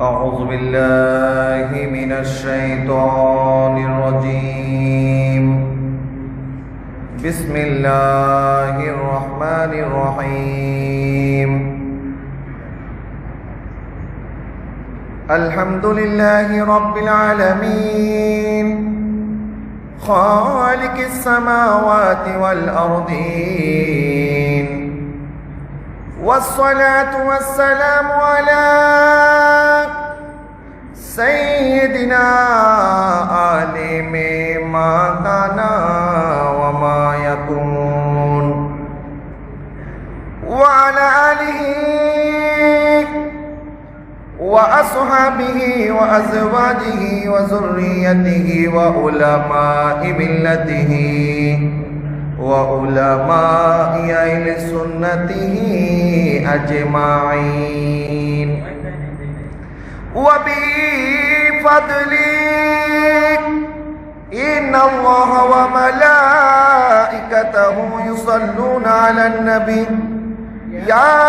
أعوذ بالله من الشيطان الرجيم بسم الله الرحمن الرحيم الحمد لله رب العالمين خالق السماوات والأرضين والصلاة والسلام على سيدنا عالم ما كان وما يكون وعلى آله وأصحابه وأزواجه وذريته وعلماء ملته وعلماء أهل سنته أجمعين وبفضلك إن الله وملائكته يصلون على النبي يا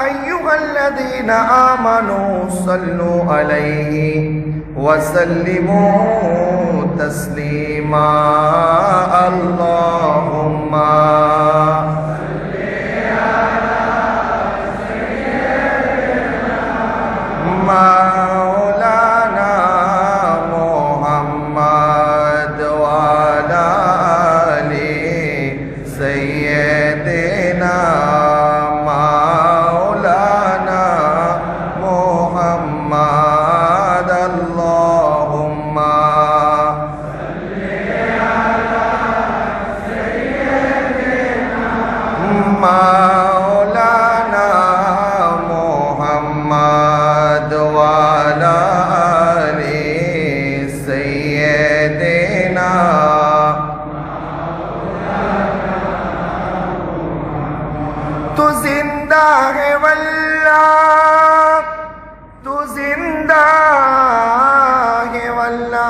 أيها الذين آمنوا صلوا عليه وسلموا تسليما اللهم صل على سيدنا مولانا محمد وعلى آل سيدنا مولانا محمد اللهم صل على سيدنا مولانا محمد وعلى آل سيدنا تو زندہ ہے واللہ تو زندہ ہے واللہ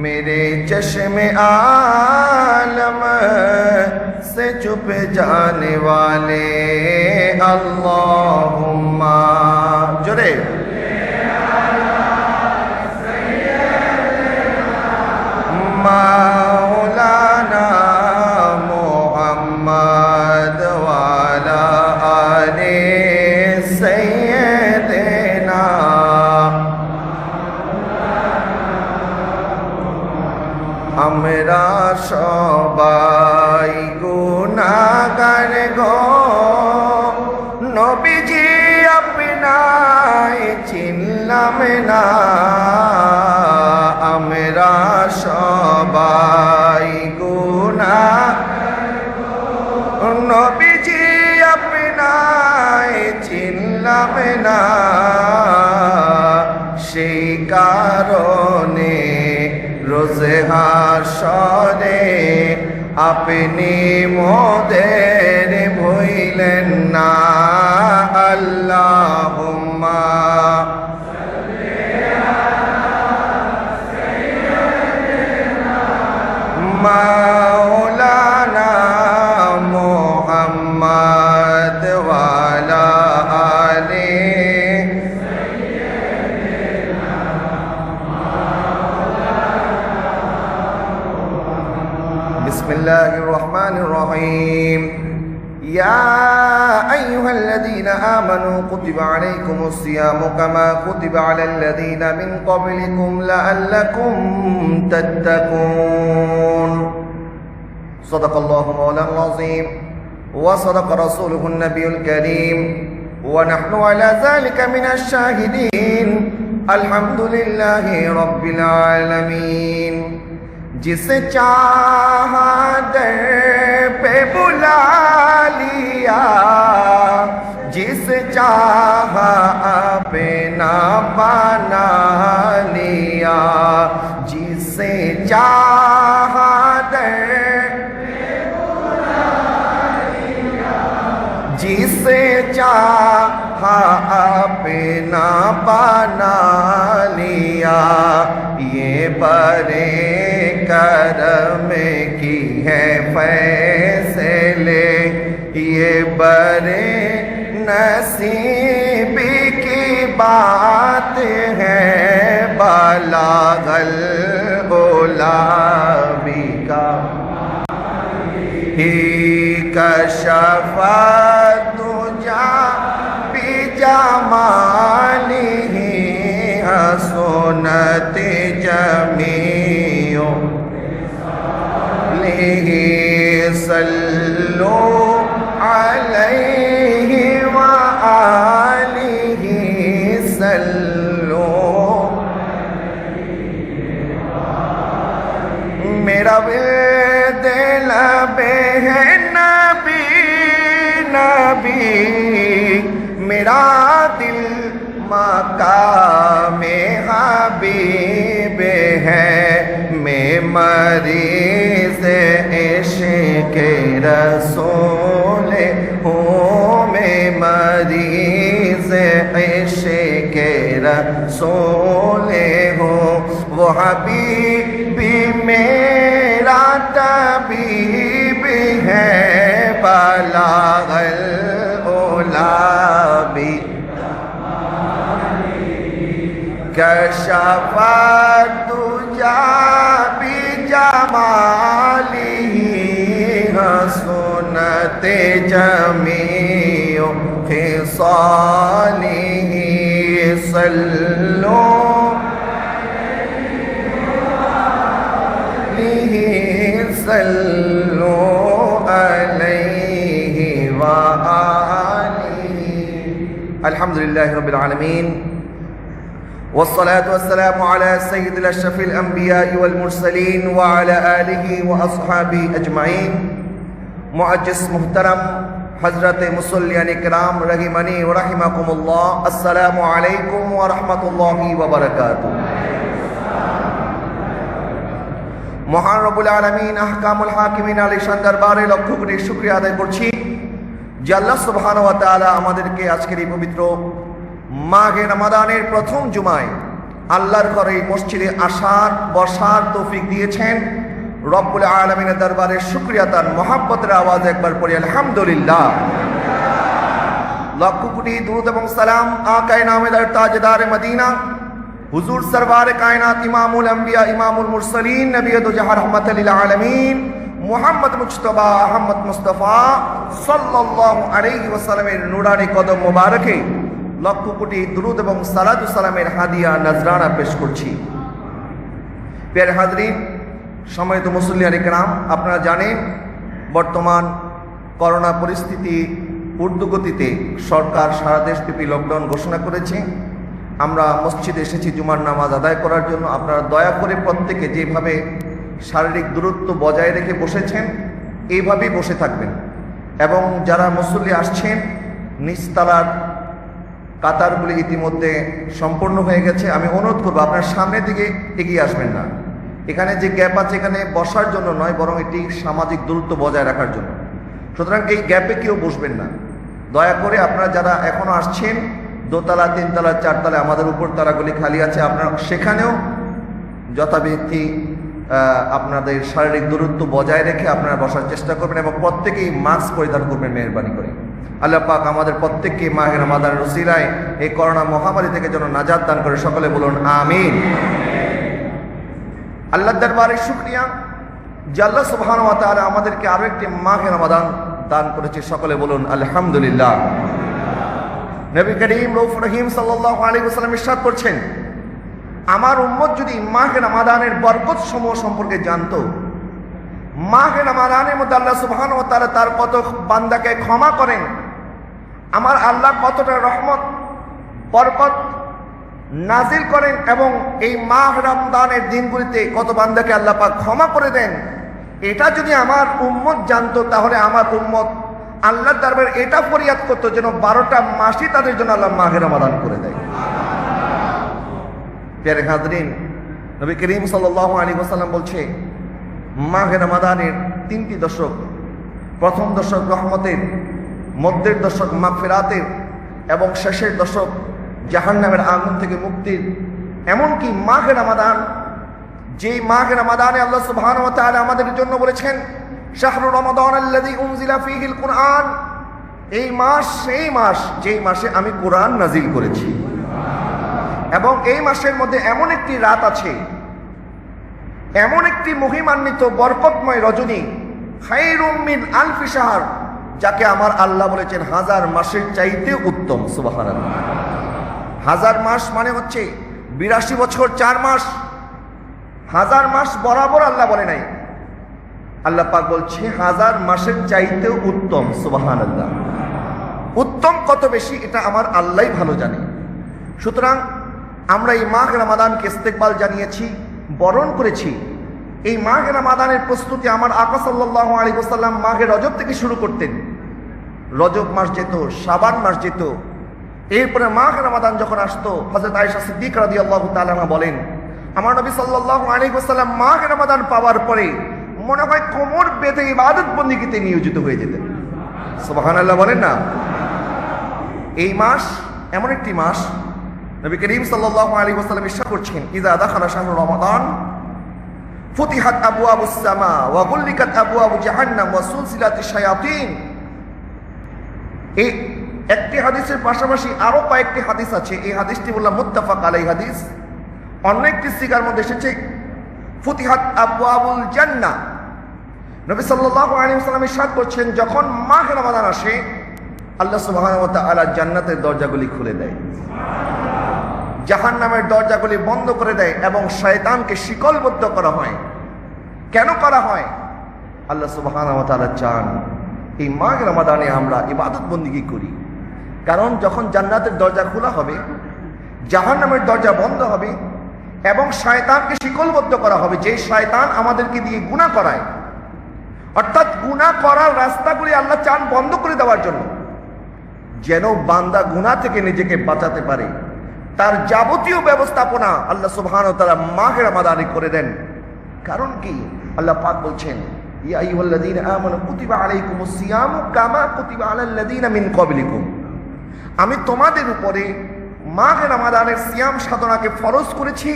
میرے چشم عالم سے چھپ جانے والے اللہم جڑے مولانا محمد وعلى آل سيدنا আমরা সবাই গুনাহগার গো নবীজি আপনায় চিনলাম না আমরা সবাই গুনাহগার গো নবীজি আপনায় চিনলাম না সেই কারণে রোজে হাশরে আপনি মোদের ভুলেন না আল্লাহুম্মা সাল্লি আলা সাইয়্যিদিনা মাওলানা মুহাম্মদ ওয়া আলা আলি بسم الله الرحمن الرحيم يا أيها الذين آمنوا كتب عليكم الصيام كما كتب على الذين من قبلكم لعلكم تتقون صدق الله مولانا العظيم وصدق رسوله النبي الكريم ونحن على ذلك من الشاهدين الحمد لله رب العالمين जिसे चाहा दर पे बुला लिया जिसे चाहा अपना बना लिया जिसे चाहा दर पे बुला लिया जिसे चाहा अपना बना लिया ये बड़े करम की है फैसले ये बड़े नसीब की बात है बलागल गुलाबी का ही कशफा तुझा बिजमालिही हसनत जमीओ लिही सल्लु अलैहि व आलिहि सल्लु। मेरा दिल बे है नबी नबी, मेरा दिल मकामे हबीब है। मैं मरीज़ इश्क़ रसूल हूँ, मैं मरीज़ इश्क़ रसूल हूँ। वो हबीबी मेरा तबीब है बलागल गुलाबी कशफा तुझा बिजमालिही हसनत जमीओ खिसालिही सल्लु अलैहि सल्लु अलैहि व आलिहि। अल्हम्दुलिल्लाहि रब्बिल आलमीन वस्सलातु वस्सलामु अला सय्यिदिल अशरफिल अंबिया'i वल मुरसलीन व अला आलिहि व अस्हाबिही अजमाइन। मुअज्जिज़ मुहतरम हज़रत मुसल्लियान किराम रहिमनी व रहिमकुमुल्लाह, अस्सलामु अलैकुम व रहमतुल्लाहि व बरकातुहू। মহান রব্বুল আলামিন আহকামুল হাকিমিন আলিশান দরবারে লক্ষ কোটি শুকরিয়া আদায় করছি যে আল্লাহ সুবহানাহু ওয়া তাআলা আমাদেরকে আজকের এই পবিত্র মাহে রমাদানের প্রথম জুমায় আল্লাহর ঘরে মসজিদে আসার বসার তৌফিক দিয়েছেন। রব্বুল আলামিনের দরবারে শুকরিয়া, তার মহব্বতের আওয়াজ একবার পড়ি আলহামদুলিল্লাহ। লক্ষ কোটি দুরূদ এবং সালাম আকায়ে নামেদার তাজদার মদিনা हुजूर सरवार कायनात इमामुल अंबिया इमामुल मुरसलीन नबी दो जहां रहमतुल लिल आलमीन मुहम्मद मुज्तबा अहमद मुस्तफा सल्लल्लाहु अलैहि वसल्लमेर नूरानी कदम मुबारके लक्ष कोटी दुरूद एवं सालातु सालामेर हादिया नजराना पेश करছি। प्यारे हाजरीन, सम्मानित मुसल्लियान किराम, আপনারা জানেন বর্তমান করোনা পরিস্থিতি ঊর্ধ্বগতিতে সরকার সারা দেশব্যাপী লকডাউন ঘোষণা করেছে। আমরা মসজিদে এসেছি জুমার নামাজ আদায় করার জন্য। আপনারা দয়া করে প্রত্যেকে যেভাবে শারীরিক দূরত্ব বজায় রেখে বসেছেন এইভাবেই বসে থাকবেন, এবং যারা মুসল্লি আসছেন নিচতলার কাতারগুলি ইতিমধ্যে সম্পূর্ণ হয়ে গেছে। আমি অনুরোধ করবো আপনার সামনের দিকে এগিয়ে আসবেন না। এখানে যে গ্যাপ আছে এখানে বসার জন্য নয়, বরং এটি সামাজিক দূরত্ব বজায় রাখার জন্য। সুতরাং এই গ্যাপে কেউ বসবেন না। দয়া করে আপনারা যারা এখনও আসছেন দোতলা, তিনতলা, চারতলা, আমাদের উপর তলাগুলি খালি আছে, আপনারা সেখানেও যথাবিধি আপনাদের শারীরিক দূরত্ব বজায় রেখে আপনারা বসার চেষ্টা করবেন এবং প্রত্যেকেই মাস্ক পরিধান করবেন মেহেরবানি করে। আল্লাহ পাক আমাদের প্রত্যেককে মাহে রমাদানের উসিলায় এই করোনা মহামারী থেকে যেন নাজাত দান করে, সকলে বলুন আমিন। আল্লাহর দরবারে শুকরিয়া যে আল্লাহ সুবহানাহু ওয়া তাআলা আমাদেরকে আরো একটি মাহে রমাদান দান করেছে, সকলে বলুন আলহামদুলিল্লাহ। নবী করিম রউফ রহিম সাল্লাল্লাহু আলাইহি ওয়াসাল্লাম ইরশাদ করছেন, আমার উম্মত যদি মাহে রমাদানের বরকত সমূহ সম্পর্কে জানতো, মাহে রমাদানের মধ্যে আল্লাহ সুবহানাহু ওয়া তাআলা তার কত বান্দাকে ক্ষমা করেন, আমার আল্লাহ কতটা রহমত বরকত নাজিল করেন, এবং এই মাহে রমজানের দিনগুলিতে কত বান্দাকে আল্লাহ পাক ক্ষমা করে দেন, এটা যদি আমার উম্মত জানতো তাহলে আমার উম্মত আল্লাহর দরবারে এটা ফরিয়াদ করতো যেন 12টা মাসই তাদের জন্য আল্লাহ মাহে রমাদান করে দেয়। প্রিয় হাজরিন, নবী করিম সাল্লাল্লাহু আলাইহি ওয়াসাল্লাম বলছে মাহে রমাদানের 3টি দশক, প্রথম দশক রহমতের, মধ্যের দশক মাগফিরাতের এবং শেষের দশক জাহান্নামের আগুন থেকে মুক্তির। এমনকি মাহে রমাদান, যেই মাহে রমাদানে আল্লাহ সুবহানাহু ওয়া তাআলা আমাদের জন্য বলেছেন শাহরু রমাদান আল্লাযী উনজিলা ফীহিল কুরআন, এই মাস সেই মাস যেই মাসে আমি কোরআন নাজিল করেছি। এবং এই মাসের মধ্যে এমন একটি রাত আছে, এমন একটি মহিমান্বিত বরকতময় রজনী, খায়রুম মিন আলফি শাহর, যাকে আমার আল্লাহ বলেছেন হাজার মাসের চাইতে উত্তম। সুবহানাল্লাহ। হাজার মাস মানে হচ্ছে 82 বছর 4 মাস। হাজার মাস বরাবর আল্লাহ বলে নাই, আল্লাহ পাক বলছে হাজার মাসের চাইতেও উত্তম। সুবহানাল্লাহ। উত্তম কত বেশি এটা আমার আল্লাহই ভালো জানে। সুতরাং আমরা এই মাহ রমাদানকে ইস্তেকবাল জানিয়েছি, বরণ করেছি। এই মাহ রমাদানের প্রস্তুতি আমার আকা সাল্লাল্লাহু আলাইহি ওয়াসাল্লাম মাহে রজব থেকে শুরু করতেন। রজব মাস যেত, শাবান মাস যেত, এরপরে মাহ রমাদান যখন আসতো, হযরত আয়েশা সিদ্দিকা রাদিয়াল্লাহু তাআলা আনহা বলেন, আমার নবী সাল্লাল্লাহু আলাইহি ওয়াসাল্লাম মাহ রমাদান পাওয়ার পরে মনে হয় কোমর বেঁধে ইবাদত বন্দেগীতে নিয়োজিত হয়ে যেতেন। সুবহানাল্লাহ বলেন না? এই মাস এমন একটি মাস, নবী করিম সাল্লাল্লাহু আলাইহি ওয়াসাল্লাম ইরশাদ করছেন, ইযা দাখালা শাহরু রমাদান ফুতিহাত আবওয়াবুস সামা ওয়া গুল্লিকাত আবওয়াবু জাহান্নাম ওয়া সুলসিলাতিশ শায়াতিন। এই একটি হাদিসের পাশাপাশি আরো কয়েকটি হাদিস আছে। এই হাদিসটি বললাম মুত্তাফাক আলাইহি হাদিস। অন্য একটি সিগার মধ্যে এসেছে ফুতিহাত আবওয়াবুল জান্নাহ। নবী সাল্লাল্লাহু আলাইহি ওয়াসাল্লাম ইরশাদ করছেন, যখন মাহ রমাদান আসে আল্লাহ সুবহানাহু ওয়া তাআলা জান্নাতের দরজাগুলি খুলে দেয়, জাহান্নামের দরজাগুলি বন্ধ করে দেয় এবং শয়তানকে শিকলবদ্ধ করা হয়। কেন করা হয়? আল্লাহ সুবহানাহু ওয়া তাআলা চান এই মাহ রমাদানে আমরা ইবাদত বন্দেগী করি। কারণ যখন জান্নাতের দরজা খোলা হবে, জাহান্নামের দরজা বন্ধ হবে এবং শয়তানকে শিকলবদ্ধ করা হবে, যে শয়তান আমাদেরকে দিয়ে গুনাহ করায়, অর্থাৎ গুনাহ করার রাস্তাগুলি আল্লাহ চান বন্ধ করে দেওয়ার জন্য, যেন বান্দা গুনাহ থেকে নিজেকে বাঁচাতে পারে। তার যাবতীয় ব্যবস্থাপনা আল্লাহ সুবহানাহু ওয়া তাআলা মাহে রমাদানে করে দেন। কারণ কি? আল্লাহ পাক বলছেন, ইয়া আইয়ুহাল্লাযীনা আমানু কুতিবা আলাইকুমুস সিয়ামু কামা কুতিবা আলাল্লাযীনা মিন ক্বাবলিকুম। আমি তোমাদের উপরে মাহে রমাদানের সিয়াম সাধনাকে ফরজ করেছি,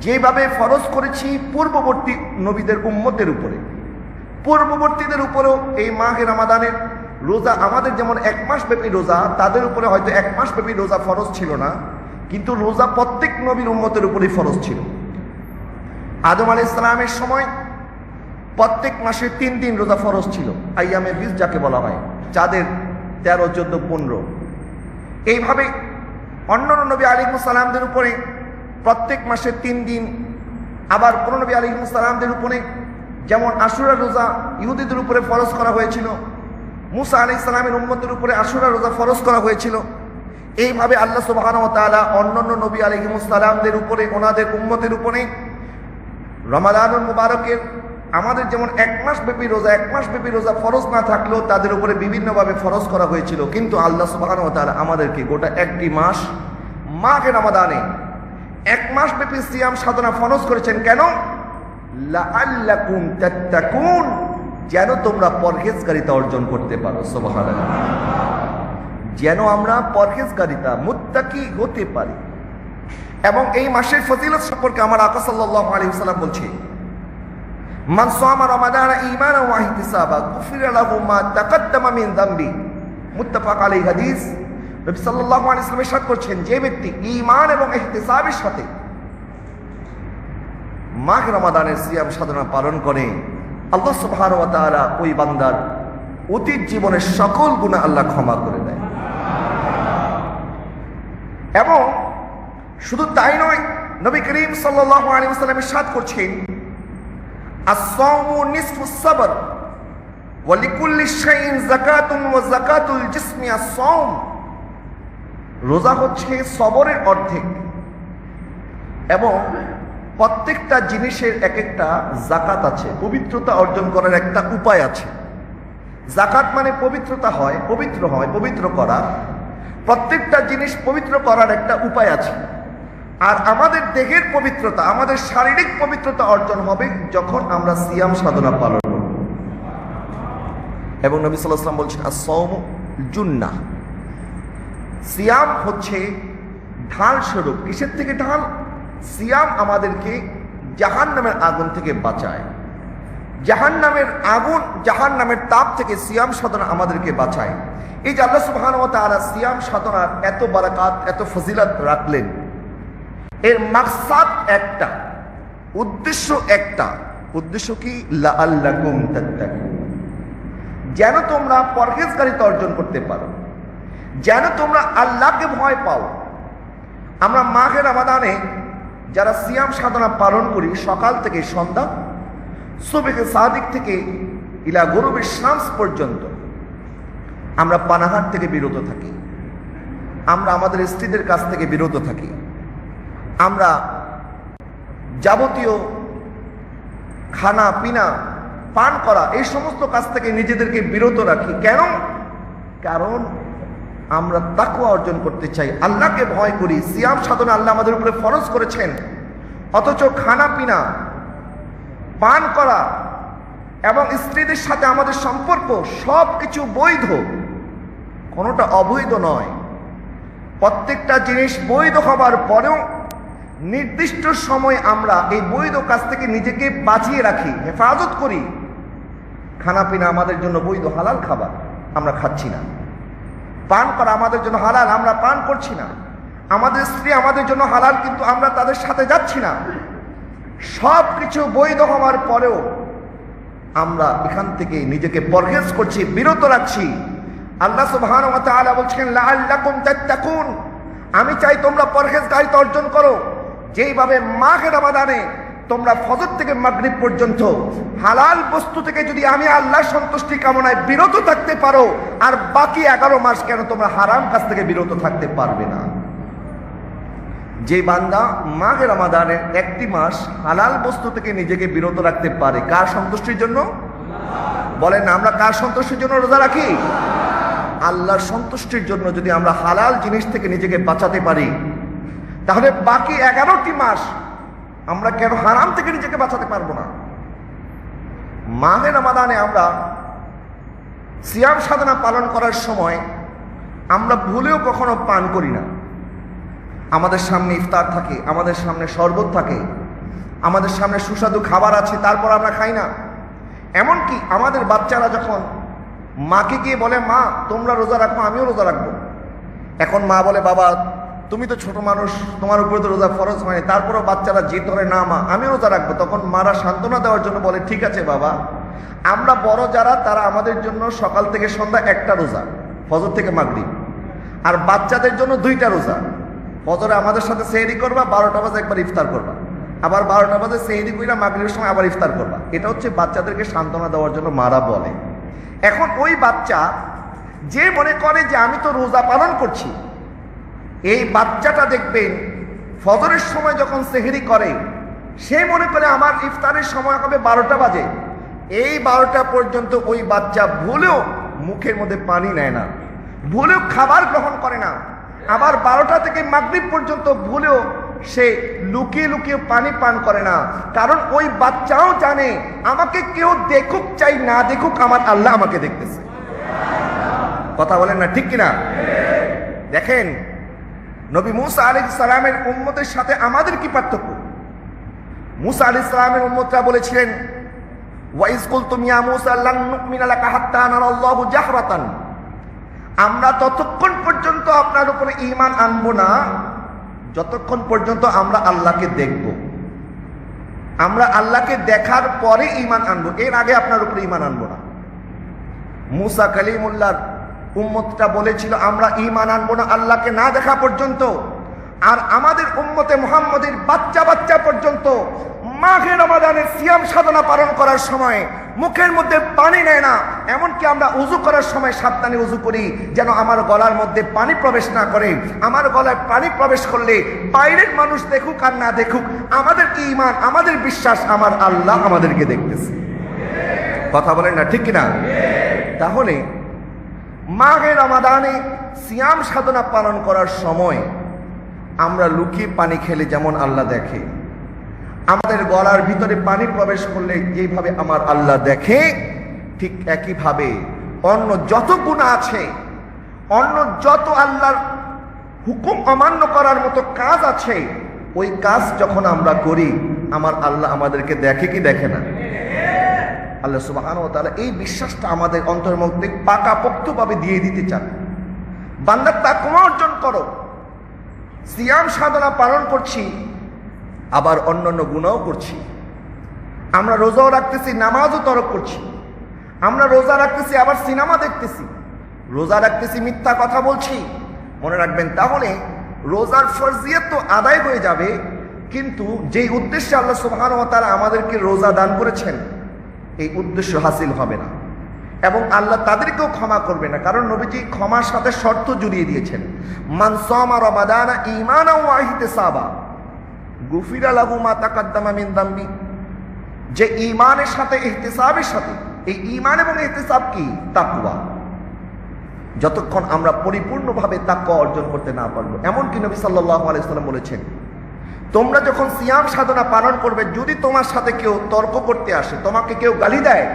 যেভাবে ফরজ করেছি পূর্ববর্তী নবীদের উম্মতের উপরে। পূর্ববর্তীদের উপরেও এই মাহে রমাদানের রোজা, আমাদের যেমন 1 মাস ব্যাপী রোজা, তাদের উপরে হয়তো 1 মাস ব্যাপী রোজা ফরজ ছিল না, কিন্তু রোজা প্রত্যেক নবীর উম্মতের উপরেই ফরজ ছিল। আদম আলাইহিস সালামের সময় প্রত্যেক মাসে 3 দিন রোজা ফরজ ছিল, আইয়ামে বীজ যাকে বলা হয়, চাঁদের 13, 14, 15। এইভাবে অন্যান্য নবী আলাইহিস সালামদের উপরে প্রত্যেক মাসে 3 দিন, আবার কোন নবী আলাইহিস সালামদের উপরে যেমন আশুরা রোজা ইহুদিদের উপরে ফরজ করা হয়েছিল, মুসা আলাইহিস সালামের উম্মতের উপরে আশুরা রোজা ফরজ করা হয়েছিল। এইভাবে আল্লাহ সুবহানাহু ওয়া তাআলা অন্যান্য নবী আলাইহিস সালামদের উপরে, ওনাদের উম্মতের উপরে রমাদানুল মুবারকের আমাদের যেমন 1 মাস ব্যাপী রোজা ফরজ না থাকলেও তাদের উপরে বিভিন্নভাবে ফরজ করা হয়েছিল। কিন্তু আল্লাহ সুবহানাহু ওয়া তাআলা আমাদেরকে গোটা একটি মাস মাহে রমাদানে 1 মাস ব্যাপী সিয়াম সাধনা ফরজ করেছেন। কেন? লাআল্লাকুম তাত্তাকুন, যেন তোমরা পরহেজগারিতা অর্জন করতে পারো। সুবহানাল্লাহ। যেন আমরা পরহেজগারিতা, মুত্তাকি হতে পারি। এবং এই মাসের ফজিলত সম্পর্কে আমার আকা সাল্লাল্লাহু আলাইহি ওয়াসাল্লাম বলছে, মান সামা রমাদানা ঈমানান ওয়া ইহতিসাবান গুফিরা লাহু মা তাকাদ্দামা মিন যামবি। মুত্তাফাক আলাইহি হাদিস। নবী সাল্লাল্লাহু আলাইহি ওয়াসাল্লাম ইরশাদ করছেন, যে ব্যক্তি ঈমান এবং ইহতিসাবের সাথে মাহ রমাদানের সিয়াম সাধনা পালন করে, আল্লাহ সুবহানাহু ওয়া তাআলা ওই বান্দার অতীত জীবনের সকল গুনাহ আল্লাহ ক্ষমা করে দেয়। এবং শুধু তাই নয়, নবী করিম সাল্লাল্লাহু আলাইহি ওয়াসাল্লাম ইরশাদ করছেন, আস-সাওমু নিসফুস সাবর ওয়া লিকুল্লি শাইইন যাকাতুন ওয়া যাকাতুল জিসমি আস-সাওম। রোজা হচ্ছে সবরের অর্ধেক এবং প্রত্যেকটা জিনিসের এক একটা যাকাত আছে, পবিত্রতা অর্জন করার একটা উপায় আছে। যাকাত মানে পবিত্রতা হয়, পবিত্র করা। প্রত্যেকটা জিনিস পবিত্র করার একটা উপায় আছে। আর আমাদের দেহের পবিত্রতা, আমাদের শারীরিক পবিত্রতা অর্জন হবে যখন আমরা সিয়াম সাধনা পালন করব। এবং নবী সাল্লাল্লাহু আলাইহি ওয়াসাল্লাম বলছেন, আস-সাওমু জুন্নাহ। সিয়াম হচ্ছে ঢাল স্বরূপ। কিসের থেকে ঢাল? সিয়াম আমাদেরকে জাহান্নামের আগুন থেকে বাঁচায়। জাহান্নামের আগুন, জাহান্নামের তাপ থেকে সিয়াম সাধনা আমাদেরকে বাঁচায়। এই যে আল্লাহ সুবহানাহু ওয়া তাআলা সিয়াম সাধনার এত বারাকাত, এত ফজিলত রাখলেন, এর মাকসাদ একটা, উদ্দেশ্য একটা। উদ্দেশ্য কি? লাআল্লাকুম তাত্তাকুন, যেন তোমরা পরহেজগারিতা অর্জন করতে পারো, যেন তোমরা আল্লাহকে ভয় পাও। আমরা মাহে রমাদানে যারা সিয়াম সাধনা পালন করি, সকাল থেকে সন্ধ্যা, সুবহে সাদিক থেকে ইলা গুরুবে শামস পর্যন্ত আমরা পানাহার থেকে বিরত থাকি, আমরা আমাদের স্ত্রীদের কাছ থেকে বিরত থাকি, আমরা যাবতীয় খানা পিনা পান করা এই সমস্ত কাজ থেকে নিজেদেরকে বিরত রাখি। কেন? কারণ আমরা তাকওয়া অর্জন করতে চাই, আল্লাহকে ভয় করি। সিয়াম সাধনা আল্লাহ আমাদের উপরে ফরজ করেছেন, অথচ খানা পিনা পান করা এবং স্ত্রীদের সাথে আমাদের সম্পর্ক সব কিছু বৈধ, কোনোটা অবৈধ নয়। প্রত্যেকটা জিনিস বৈধ হবার পরেও নির্দিষ্ট সময় আমরা এই বৈধ কাজ থেকে নিজেকে বাঁচিয়ে রাখি, হেফাজত করি। খানা পিনা আমাদের জন্য বৈধ, হালাল খাবার, আমরা খাচ্ছি না। পান করা আমাদের জন্য হালাল, আমরা পান করছি না। আমাদের স্ত্রী আমাদের জন্য হালাল, কিন্তু আমরা তাদের সাথে যাচ্ছি না। সব কিছু বৈধ হওয়ার পরেও আমরা এখান থেকে নিজেকে পরহেজ করছি, বিরত রাখছি। আল্লাহ সুবহানাহু ওয়া তাআলা বলছেন লাআল্লাকুম তাত্তাকুন, আমি চাই তোমরা পরহেজগারিতা অর্জন করো। যেইভাবে মাহে রমাদানে তোমরা ফজর থেকে মাগরিব পর্যন্ত হালাল বস্তু থেকে যদি আমি আল্লাহর সন্তুষ্টি কামনায় বিরত থাকতে পারো, আর বাকি 11 মাস কেন তোমরা হারাম কাজ থেকে বিরত থাকতে পারবে না? যে বান্দা মাহে রমাদানের একটি মাস হালাল বস্তু থেকে নিজেকে বিরত রাখতে পারে, কার সন্তুষ্টির জন্য? বলেন, আমরা কার সন্তুষ্টির জন্য রোজা রাখি? আল্লাহর সন্তুষ্টির জন্য। যদি আমরা হালাল জিনিস থেকে নিজেকে বাঁচাতে পারি, তাহলে বাকি 11টি মাস আমরা কেন হারাম থেকে নিজেকে বাঁচাতে পারবো না? মাহে রমাদানে আমরা সিয়াম সাধনা পালন করার সময় আমরা ভুলেও কখনো পান করি না। আমাদের সামনে ইফতার থাকে, আমাদের সামনে শরবত থাকে, আমাদের সামনে সুস্বাদু খাবার আছে, তারপর আমরা খাই না। এমনকি আমাদের বাচ্চারা যখন মাকে গিয়ে বলে, মা তোমরা রোজা রাখো, আমিও রোজা রাখবো, এখন মা বলে, বাবা তুমি তো ছোট মানুষ, তোমার উপরে তো রোজা ফরজ হয়নি, তারপরও বাচ্চারা জেদ ধরে, না মা আমিও রোজা রাখবো। তখন মারা সান্ত্বনা দেওয়ার জন্য বলে, ঠিক আছে বাবা, আমরা বড় যারা তারা আমাদের জন্য সকাল থেকে সন্ধ্যা একটা রোজা, ফজর থেকে মাগরিব, আর বাচ্চাদের জন্য 2টা রোজা। ফজরে আমাদের সাথে সেহরি করবা, 12টা বাজে একবার ইফতার করবা, আবার 12টা বাজে সেহরি কইরা মাগরিবের সময় আবার ইফতার করবা। এটা হচ্ছে বাচ্চাদেরকে সান্ত্বনা দেওয়ার জন্য মারা বলে। এখন ওই বাচ্চা যে মনে করে যে আমি তো রোজা পালন করছি, এই বাচ্চাটা দেখবেন ফজরের সময় যখন সেহরি করে, সে মনে করে আমার ইফতারের সময় হবে 12টা বাজে। এই 12টা পর্যন্ত ওই বাচ্চা ভুলেও মুখের মধ্যে পানি নেয় না, ভুলেও খাবার গ্রহণ করে না। আবার 12টা থেকে মাগরিব পর্যন্ত ভুলেও সে লুকিয়ে লুকিয়ে পানি পান করে না। কারণ ওই বাচ্চাও জানে, আমাকে কেউ দেখুক চাই না দেখুক, আমার আল্লাহ আমাকে দেখতেছে। কথা বলেন না, ঠিক কিনা? দেখেন নবী মুসা আলাইহিস সালামের উম্মতের সাথে আমাদের কি পার্থক্য? মুসা আলাইহিস সালামের উম্মতরা বলেছিলেন, ওয়াইজ কুলতুম ইয়া মুসা লান নুমিনা লাকা হাত্তা নারাল্লাহু জাহরাতান, আমরা ততক্ষণ পর্যন্ত আপনার উপরে ঈমান আনবো না যতক্ষণ পর্যন্ত আমরা আল্লাহকে দেখব। আমরা আল্লাহকে দেখার পরে ঈমান আনবো, এর আগে আপনার উপরে ঈমান আনবো না। মুসা কালিমুল্লাহর উম্মতটা বলেছিল, আমরা ঈমান আনবো না আল্লাহকে না দেখা পর্যন্ত। আর আমাদের উম্মতে মুহাম্মদের বাচ্চা বাচ্চা পর্যন্ত মাহে রমাদানের সিয়াম সাধনা পালন করার সময় মুখের মধ্যে পানি নেয় না। এমনকি আমরা উযু করার সময় সাবধানে উযু করি, যেন আমার গলার মধ্যে পানি প্রবেশ না করে। আমার গলায় পানি প্রবেশ করলে বাইরের মানুষ দেখুক আর না দেখুক, আমাদের ঈমান, আমাদের বিশ্বাস, আমার আল্লাহ আমাদেরকে দেখতেছে। কথা বলেন না, ঠিক কিনা? তাহলে মাহে রমাদানে সিয়াম সাধনা পালন করার সময় আমরা লুকিয়ে পানি খেলে যেমন আল্লাহ দেখে, আমাদের গলার ভিতরে পানি প্রবেশ করলে যেভাবে আমার আল্লাহ দেখে, ঠিক একইভাবে অন্য যত গুনাহ আছে, অন্য যত আল্লাহর হুকুম অমান্য করার মতো কাজ আছে, ওই কাজ যখন আমরা করি আমার আল্লাহ আমাদেরকে দেখে কি দেখে না? আল্লাহ সুবহানাহু ওয়া তাআলা এই বিশ্বাসটা আমাদের অন্তরের মধ্যে পাকাপোক্তভাবে দিয়ে দিতে চান। বান্দা তাকওয়া অর্জন করো, সিয়াম সাধনা পালন করছি, আবার অন্যান্য গুনাহও করছি। আমরা রোজাও রাখতেছি, নামাজও তরক করছি। আমরা রোজা রাখতেছি, আবার সিনেমা দেখতেছি। রোজা রাখতেছি, মিথ্যা কথা বলছি। মনে রাখবেন, তাহলে রোজার ফরজিয়ত তো আদায় হয়ে যাবে, কিন্তু যেই উদ্দেশ্যে আল্লাহ সুবহানাহু ওয়া তাআলা আমাদেরকে রোজা দান করেছেন, এই উদ্দেশ্য হাসিল হবে না, এবং আল্লাহ তাদেরকেও ক্ষমা করবে না। কারণ নবীজি ক্ষমার সাথে শর্ত জুড়িয়ে দিয়েছেন, মান সামা রমাদানা ঈমানান ওয়া ইহতিসাবা গুফিরা লাহু মা তাকাদ্দামা মিন যামবি। যে ঈমানের সাথে ইহতিসাবের সাথে, এই ঈমান এবং ইহতিসাব কি? তাকওয়া। যতক্ষণ আমরা পরিপূর্ণভাবে তাকওয়া অর্জন করতে না পারবো, এমনকি নবী সাল্লাল্লাহু আলাইহি ওয়াসাল্লাম বলেছেন, তোমরা যখন সিয়াম সাধনা পালন করবে, যদি তোমার সাথে কেউ তর্ক করতে আসে, তোমাকে কেউ গালি দেয়,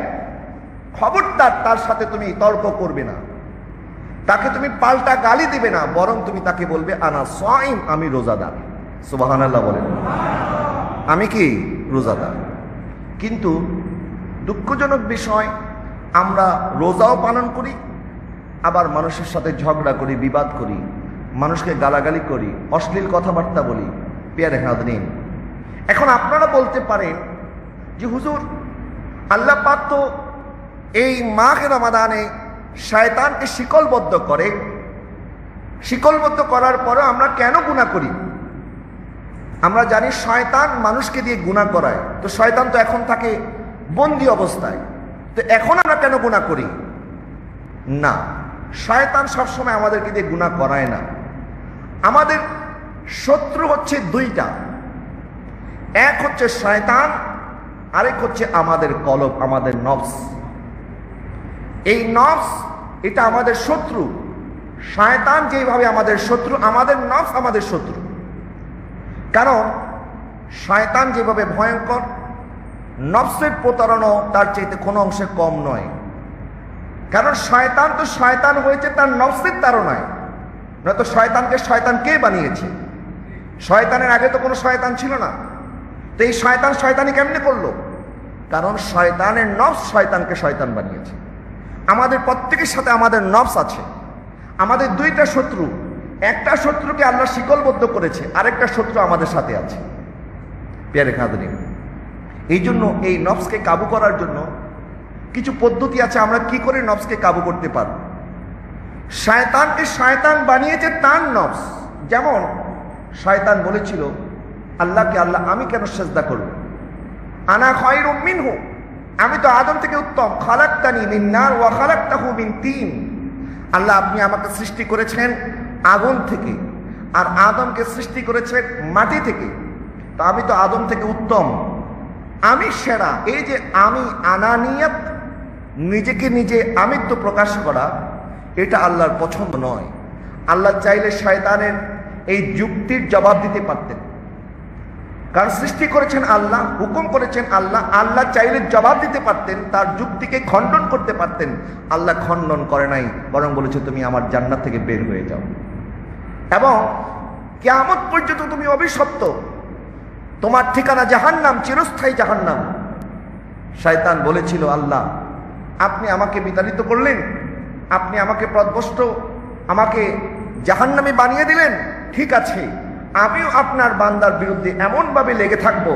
খবরদার তার সাথে তুমি তর্ক করবে না, তাকে তুমি পাল্টা গালি দিবে না, বরং তুমি তাকে বলবে আনা সাইম, আমি রোজাদার। সুবহানাল্লাহ বলেন, আমি কি? রোজাদার। কিন্তু দুঃখজনক বিষয়, আমরা রোজাও পালন করি, আবার মানুষের সাথে ঝগড়া করি, বিবাদ করি, মানুষকে গালাগালি করি, অশ্লীল কথাবার্তা বলি। প্রিয় হাজরিন, এখন আপনারা বলতে পারেন যে হুজুর, আল্লাহ পাক তো এই মাহে রমাদানে শয়তানকে শিকলবদ্ধ করে, শিকলবদ্ধ করার পরে আমরা কেন গুনাহ করি? আমরা জানি শয়তান মানুষকে দিয়ে গুনাহ করায়, তো শয়তান তো এখন থাকে বন্দি অবস্থায়, তো এখন আমরা কেন গুনাহ করি? না, শয়তান সবসময় আমাদেরকে দিয়ে গুনাহ করায় না। আমাদের শত্রু হচ্ছে দুইটা, এক হচ্ছে শয়তান, আরেক হচ্ছে আমাদের কলব, আমাদের নফস। এই নফস, এটা আমাদের শত্রু। শয়তান যেভাবে আমাদের শত্রু, আমাদের নফস আমাদের শত্রু। কারণ শয়তান যেভাবে ভয়ঙ্কর, নফসের প্রতারণা তার চাইতে কোনো অংশে কম নয়। কারণ শয়তান তো শয়তান হয়েছে তার নফসের তাড়নায়, নয়তো শয়তানকে শয়তান কে বানিয়েছে? শয়তানের আগে তো কোনো শয়তান ছিল না, তো এই শয়তান শয়তানি কেমনে করলো? কারণ শয়তানের নফস শয়তানকে শয়তান বানিয়েছে। আমাদের প্রত্যেকের সাথে আমাদের নফস আছে। আমাদের দুইটা শত্রু, একটা শত্রুকে আল্লাহ শিকলবদ্ধ করেছে, আরেকটা শত্রু আমাদের সাথে আছে। প্রিয় হাজরিন, এই জন্য এই নফসকে কাবু করার জন্য কিছু পদ্ধতি আছে। আমরা কি করে নফসকে কাবু করতে পারব? শয়তানকে শয়তান বানিয়েছে তার নফস। যেমন শয়তান বলেছিল আল্লাহকে, আল্লাহ আমি কেন সেজদা করব? আনা খায়রুম মিনহু, আমি তো আদম থেকে উত্তম। খালাকতানি মিন নার ওয়া খালাকতাহু মিন তিন। আল্লাহ আপনি আমাকে সৃষ্টি করেছেন আগুন থেকে, আর আদমকে সৃষ্টি করেছেন মাটি থেকে, তা আমি তো আদম থেকে উত্তম, আমি সেরা। এই যে আমি, আনানিয়াত, নিজেকে নিজে আমিত্ব প্রকাশ করা, এটা আল্লাহর পছন্দ নয়। আল্লাহ চাইলে শয়তানের এই যুক্তির জবাব দিতে পারতেন, কারণ সৃষ্টি করেছেন আল্লাহ, হুকুম করেছেন আল্লাহ। আল্লাহ চাইলে জবাব দিতে পারতেন, তার যুক্তিকে খণ্ডন করতে পারতেন। আল্লাহ খণ্ডন করে নাই, বরং বলেছে তুমি আমার জান্নাত থেকে বের হয়ে যাও, এবং কিয়ামত পর্যন্ত তুমি অভিশপ্ত, তোমার ঠিকানা জাহান্নাম, চিরস্থায়ী জাহান্নাম। শয়তান বলেছিল আল্লাহ আপনি আমাকে বিতাড়িত করলেন, আপনি আমাকে পথভ্রষ্ট, আমাকে জাহান্নামী বানিয়ে দিলেন, ঠিক আছে, আমিও আপনার বান্দার বিরুদ্ধে এমনভাবে লেগে থাকবো,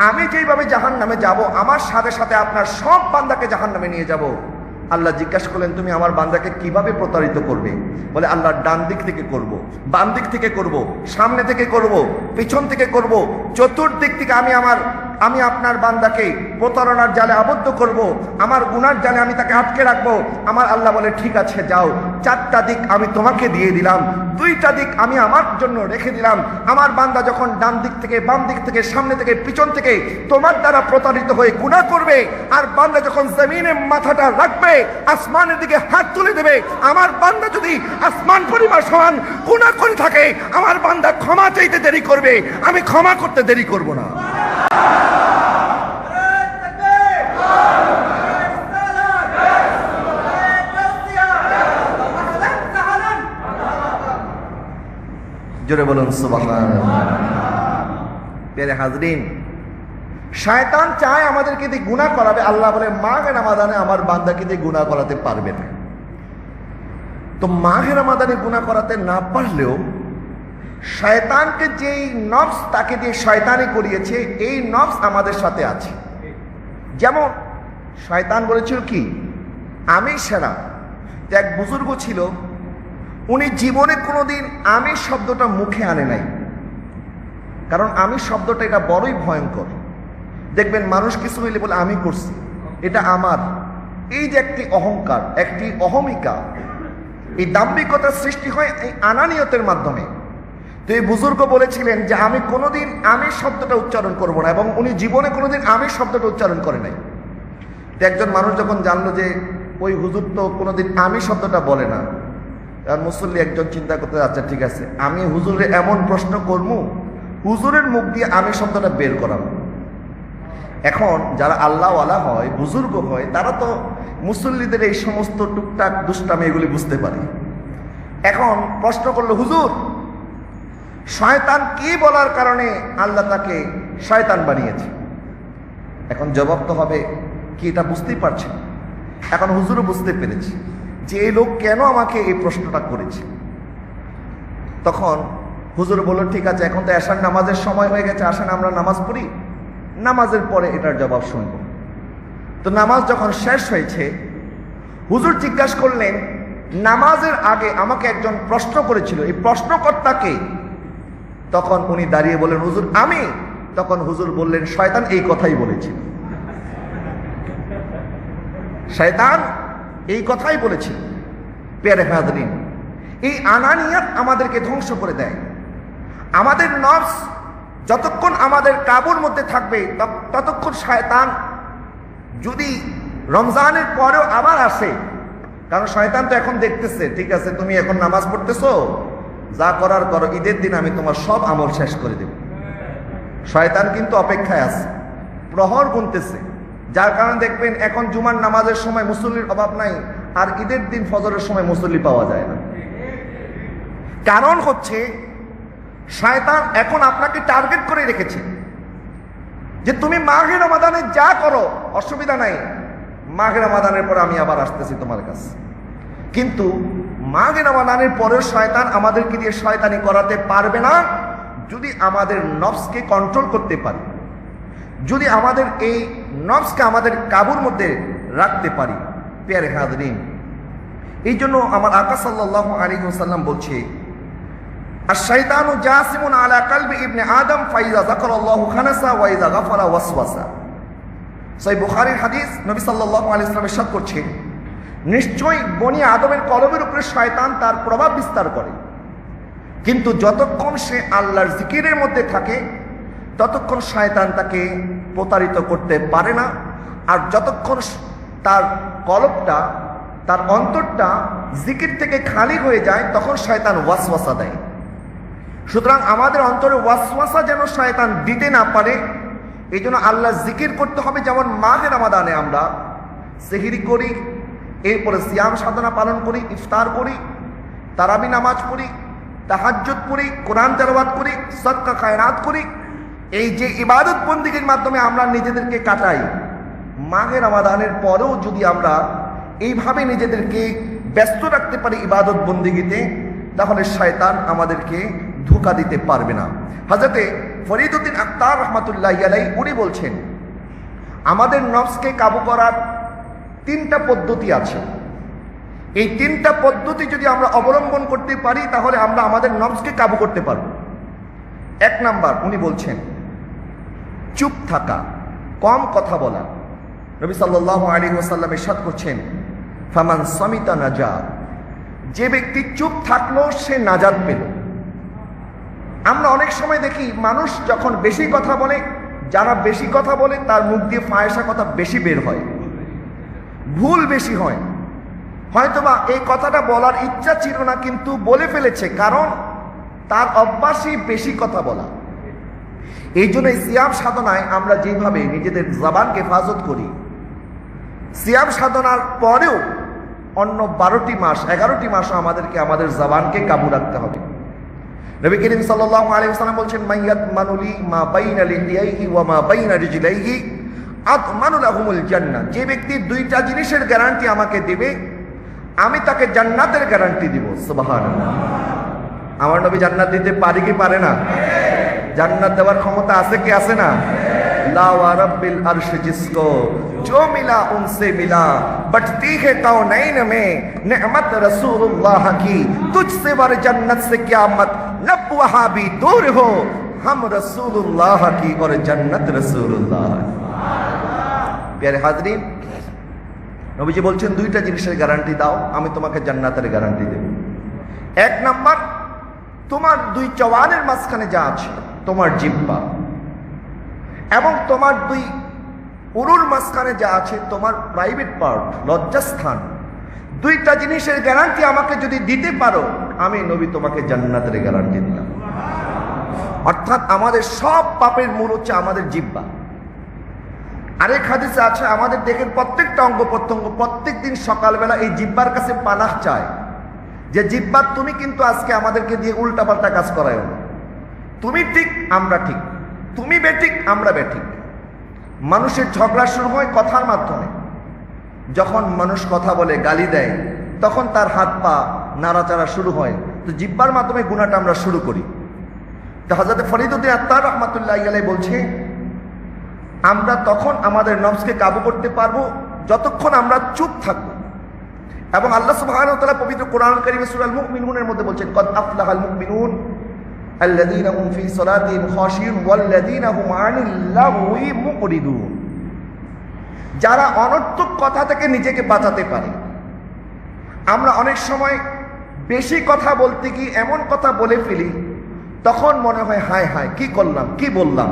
আমি যেইভাবে জাহান্নামে যাব, আমার সাথে সাথে আপনার সব বান্দাকে জাহান্নামে নিয়ে যাব। আল্লাহ জিজ্ঞাসা করলেন তুমি আমার বান্দাকে কিভাবে প্রতারিত করবে? বলে আল্লাহ ডান দিক থেকে করব, বাম দিক থেকে করব, সামনে থেকে করব, পিছন থেকে করব, চতুর্দিক থেকে আমি আপনার বান্দাকে প্রতারণার জালে আবদ্ধ করব, আমার গুনার জালে আমি তাকে আটকে রাখবো। আমার আল্লাহ বলে ঠিক আছে যাও, চারটা দিক আমি তোমাকে দিয়ে দিলাম, দুইটা দিক আমি আমার জন্য রেখে দিলাম। আমার বান্দা যখন ডান দিক থেকে, বাম দিক থেকে, সামনে থেকে, পিছন থেকে তোমার দ্বারা প্রতারিত হয়ে গুনাহ করবে, আর বান্দা যখন জমিনে মাথাটা রাখবে, আসমানের দিকে হাত তুলে দেবে, আমার বান্দা যদি আসমান পরিমাণ সমান গুনাহ করে থাকে, আমার বান্দা ক্ষমা চাইতে দেরি করবে, আমি ক্ষমা করতে দেরি করব না। জোরে বলুন সুবহানাল্লাহ। প্রিয় হাজরিন, শয়তান চায় আমাদেরকে দিয়ে গুনাহ করাবে, আল্লাহ বলে মাহে রমাদানে আমার বান্দাকে দিয়ে গুনাহ করাতে পারবে না। তো মাহে রমাদানে গুনাহ করাতে না পারলেও শয়তানকে যেই নফস তাকে দিয়ে শয়তানি করিয়েছে, এই নফস আমাদের সাথে আছে। যেমন শয়তান বলেছিল কি, আমি সেরা। এক বুজুর্গ ছিল, উনি জীবনে কোনোদিন আমি শব্দটা মুখে আনে নাই, কারণ আমি শব্দটা এটা বড়ই ভয়ঙ্কর। দেখবেন মানুষ কিছু হইলে বলে আমি করছি, এটা আমার। এই যে একটি অহংকার, একটি অহমিকা, এই দাম্ভিকতার সৃষ্টি হয় এই আনানিয়তের মাধ্যমে। তো এই বুজুর্গ বলেছিলেন যে আমি কোনোদিন আমি শব্দটা উচ্চারণ করব না, এবং উনি জীবনে কোনোদিন আমি শব্দটা উচ্চারণ করে নাই। তো একজন মানুষ যখন জানলো যে ওই হুজুর তো কোনোদিন আমি শব্দটা বলে না, আর মুসল্লি একজন চিন্তা করতে, আচ্ছা ঠিক আছে, আমি হুজুরে এমন প্রশ্ন করবো হুজুরের মুখ দিয়ে আমি শব্দটা বের করাবো। এখন যারা আল্লাহওয়ালা হয়, বুজুর্গ হয়, তারা তো মুসল্লিদের এই সমস্ত টুকটাক দুষ্টামি এগুলি বুঝতে পারে। এখন প্রশ্ন করলো, হুজুর শয়তান কি বলার কারণে আল্লাহ তাকে শয়তান বানিয়েছে? এখন জবাব তো হবে কি, এটা বুঝতেই পারছে। এখন হুজুরও বুঝতে পেরেছে যে এই লোক কেন আমাকে এই প্রশ্নটা করেছে। তখন হুজুর বলল, ঠিক আছে, এখন তো এশার নামাজের সময় হয়ে গেছে, আসেন আমরা নামাজ পড়ি, নামাজের পরে এটার জবাব শুনব। তো নামাজ যখন শেষ হয়েছে, হুজুর জিজ্ঞাসা করলেন, নামাজের আগে আমাকে একজন প্রশ্ন করেছিল, এই প্রশ্নকর্তাকে? তখন উনি দাঁড়িয়ে বললেন, হুজুর আমি। তখন হুজুর বললেন, শয়তান এই কথাই বলেছিল, শয়তান এই কথাই বলেছিল। প্যারে হাজরিন, এই আনানিয়াত আমাদেরকে ধ্বংস করে দেয়। আমাদের নফস যতক্ষণ আমাদের কাবুর মধ্যে থাকবে ততক্ষণ শয়তান যদি রমজানের পরেও আবার আসে, কারণ শয়তান তো এখন দেখতেছে, ঠিক আছে তুমি এখন নামাজ পড়তেছো, যা করার করো, ঈদের দিন আমি তোমার সব আমল শেষ করে দেব। শয়তান কিন্তু অপেক্ষায় আছে, প্রহর গুনতেছে। যার কারণে দেখবেন এখন জুমার নামাজের সময় মুসল্লির অভাব নাই, আর ঈদের দিন ফজরের সময় মুসল্লি পাওয়া যায় না। কারণ হচ্ছে শয়তান এখন আপনাকে টার্গেট করে রেখেছে যে তুমি মাহে রমাদানে যা করো অসুবিধা নাই, মাহে রমাদানের পরে আমি আবার আসতেছি তোমার কাছে। কিন্তু মাহে রমাদানের পরেও শয়তান আমাদেরকে দিয়ে শয়তানি করাতে পারবে না যদি আমাদের নফসকে কন্ট্রোল করতে পারি, যদি আমাদের এই নফসকে আমাদের কাবুর মধ্যে রাখতে পারি। প্যারে হাজরিন, এই জন্য আমার আকা সাল্লাল্লাহু আলাইহি ওয়াসাল্লাম বলছে, আশ-শাইতানু জাসিমুন আলা কলবি ইবনে আদম ফাইজা যাকারাল্লাহু খানাসা ওয়া ইযা গাফারা ওয়াসওয়াসা। সহিহ বুখারীর হাদিস, নবী সাল্লাল্লাহু আলাইহি ওয়াসাল্লাম ইরশাদ করছেন, নিশ্চয়ই বনি আদমের কলবের উপরে শয়তান তার প্রভাব বিস্তার করে, কিন্তু যতক্ষণ সে আল্লাহর জিকিরের মধ্যে থাকে ততক্ষণ শয়তান তাকে প্রতারিত করতে পারে না। আর যতক্ষণ তার কলবটা, তার অন্তরটা জিকির থেকে খালি হয়ে যায়, তখন শয়তান ওয়াসওয়াসা দেয়। সুতরাং আমাদের অন্তরে ওয়াসওয়াসা যেন শয়তান দিতে না পারে, এই জন্য আল্লাহ জিকির করতে হবে। যেমন মাহে রমাদানে আমরা সেহরি করি, এরপরে সিয়াম সাধনা পালন করি, ইফতার করি, তারাবি নামাজ পড়ি, তাহাজ্জুদ পড়ি, কোরআন তেলাওয়াত করি, সদকা খায়রাত করি। এই যে ইবাদত বন্দিগির মাধ্যমে আমরা নিজেদেরকে কাটাই, মাহে রমাদানের পরেও যদি আমরা এইভাবে নিজেদেরকে ব্যস্ত রাখতে পারি ইবাদত বন্দিগিতে, তাহলে শয়তান আমাদেরকে ধোঁকা দিতে পারবে না। হযরতে ফরিদউদ্দিন আখতার রহমাতুল্লাহি আলাইহি উনি বলছেন, আমাদের নফসকে কাবু করার 3টা পদ্ধতি আছে। এই 3টা পদ্ধতি যদি আমরা অবলম্বন করতে পারি, তাহলে আমরা আমাদের নফসকে কাবু করতে পারব। 1 নাম্বার উনি বলছেন, চুপ থাকা, কম কথা বলা। নবী সাল্লাল্লাহু আলাইহি ওয়াসাল্লাম ইরশাদ করছেন, ফামান সামিতা নাজা, যে ব্যক্তি চুপ থাকলো সে নাজাত পেল। আমরা অনেক সময় দেখি মানুষ যখন বেশি কথা বলে, যারা বেশি কথা বলে তার মুখ দিয়ে ফায়সা কথা বেশি বের হয়, ভুল বেশি হয়। হয়তোবা এই কথাটা বলার ইচ্ছা ছিল না, কিন্তু বলে ফেলেছে, কারণ তার অভ্যাসই বেশি কথা বলা। এই জন্য সিয়াম সাধনায় আমরা যেভাবে নিজেদের জবানকে হেফাজত করি, সিয়াম সাধনার পরেও অন্য 12টি মাস 11টি মাসও আমাদেরকে আমাদের জবানকে কাবু রাখতে হবে। নবী করিম সাল্লাল্লাহু আলাইহি ওয়াসাল্লাম বলছেন, মাইয়াত মানুলি মা বাইনা লিহিয়াইহি ওয়া মা বাইনা রিজলাইহি আতমানু লাহুমুল জান্নাহ। যে ব্যক্তি দুইটা জিনিসের গ্যারান্টি আমাকে দিবে, আমি তাকে জান্নাতের গ্যারান্টি দিব। সুবহানাল্লাহ। আমার নবী জান্নাত দিতে পারে কি পারে না? জান্নাত দেওয়ার ক্ষমতা আছে কি আছে না? লা ওয়া রাব্বিল আরশ জিসকো जो मिला उनसे मिला, बटती है कौनैन में नेमत रसूलुल्लाह की, तुझसे वर जन्नत से क़यामत लब वहां भी दूर हो, हम रसूलुल्लाह की और जन्नत रसूलुल्लाह। प्यारे हाजरीन, নবীজি বলছেন দুইটা জিনিসের গ্যারান্টি দাও, আমি তোমাকে জান্নাতের গ্যারান্টি দেব। এক নাম্বার, তোমার দুই জওয়ানের মাঝখানে যা আছে, তোমার জিহ্বা, এবং তোমার দুই উরুর মাঝখানে যা আছে, তোমার প্রাইভেট পার্ট, লজ্জাস্থান, দুইটা জিনিসের গ্যারান্টি আমাকে যদি দিতে পারো, আমি নবী তোমাকে জান্নাতের গ্যারান্টি দিলাম। অর্থাৎ আমাদের সব পাপের মূল হচ্ছে আমাদের জিহ্বা। আরেক হাদিসে আছে, আমাদের দেহের প্রত্যেকটা অঙ্গ প্রত্যঙ্গ প্রত্যেক দিন সকালবেলা এই জিহ্বার কাছে পানাহ চায় যে, জিহ্বা তুমি কিন্তু আজকে আমাদেরকে দিয়ে উল্টাপাল্টা কাজ করায় না, তুমি ঠিক আমরা ঠিক, তুমি বেঠিক আমরা বেঠিক। মানুষের ঝগড়া শুরু হয় কথার মাধ্যমে। যখন মানুষ কথা বলে, গালি দেয়, তখন তার হাত পা নাড়াচাড়া শুরু হয়, তো জিহ্বার মাধ্যমে গুনাহটা আমরা শুরু করি। তো হযরত ফরিদউদ্দীন আত্তার রাহমাতুল্লাহি আলাইহি বলছে, আমরা তখন আমাদের নফসকে কাবু করতে পারবো যতক্ষণ আমরা চুপ থাকবো। এবং আল্লাহ সুবহানাহু ওয়া তাআলা পবিত্র কোরআন কারীমে সূরা আল মুমিনুনের মধ্যে বলছেন, কদ আফলাহাল মুমিনুন আল্লাযীনা হুম ফী সালাতিহিম খাশিউন ওয়াল্লাযীনা হুম আনিল লাগওয়ি মুকরিদুন। যারা অনর্থক কথা থেকে নিজেকে বাঁচাতে পারে। আমরা অনেক সময় বেশি কথা বলতে গিয়ে এমন কথা বলে ফেলি, তখন মনে হয় হায় হায় কি করলাম, কি বললাম,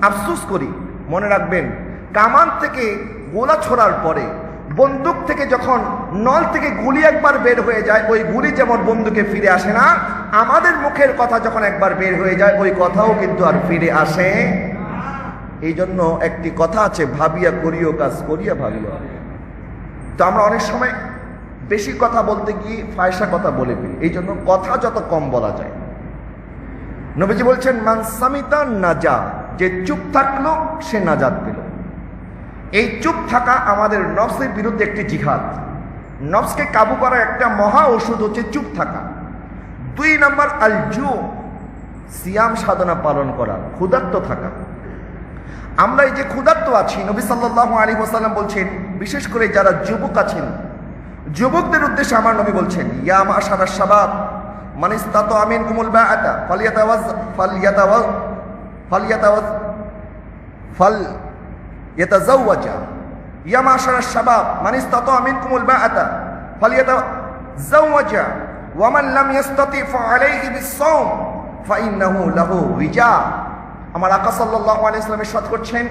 আফসোস করি। মনে রাখবেন, কামান থেকে গোলা ছোড়ার পরে, বন্দুক থেকে যখন নল থেকে গুলি একবার বের হয়ে যায়, ওই গুলি যেমন বন্দুকে ফিরে আসে না, আমাদের মুখের কথা যখন একবার বের হয়ে যায়, ওই কথাও কিন্তু আর ফিরে আসে। এই জন্য একটি কথা আছে, ভাবিয়া করিও কাজ, করিয়া ভাবিয়া। তো আমরা অনেক সময় বেশি কথা বলতে গিয়ে ফায়সা কথা বলে ফেলি। এই জন্য কথা যত কম বলা যায়। নবীজি বলছেন, মান সামিতা নাজা, যে চুপ থাকলো সে নাজাত পেল। এই চুপ থাকা আমাদের নফসের বিরুদ্ধে একটি জিহাদ। নফসকে কাবু করার একটা মহা ওষুধ হচ্ছে চুপ থাকা। 2 নাম্বার আল জু, সিয়াম সাধনা পালন করা, ক্ষুধার্ত থাকা। আমরা এই যে ক্ষুধার্ত আছি, নবী সাল্লাল্লাহু আলাইহি ওয়াসাল্লাম বলছেন, বিশেষ করে যারা যুবক আছেন, যুবকদের উদ্দেশ্যে আমার নবী বলছেন, ইয়া মাশারাশ শাবাব মান ইসতাতা মিনকুমুল বাআতা ফালইয়াতাযাওয়াজা। ইয়া মাশারাশ শাবাব মান ইসতাতা মিনকুমুল বাআতা ফালইয়াতাযাওয়াজা ওয়া মান লাম ইসতাতি ফাআলাইহি বিস-সাওম ফাইন্নাহু লাহু উইজা। আমার আকা সাল্লাল্লাহু আলাইহি ওয়াসাল্লাম ইরশাদ করছেন,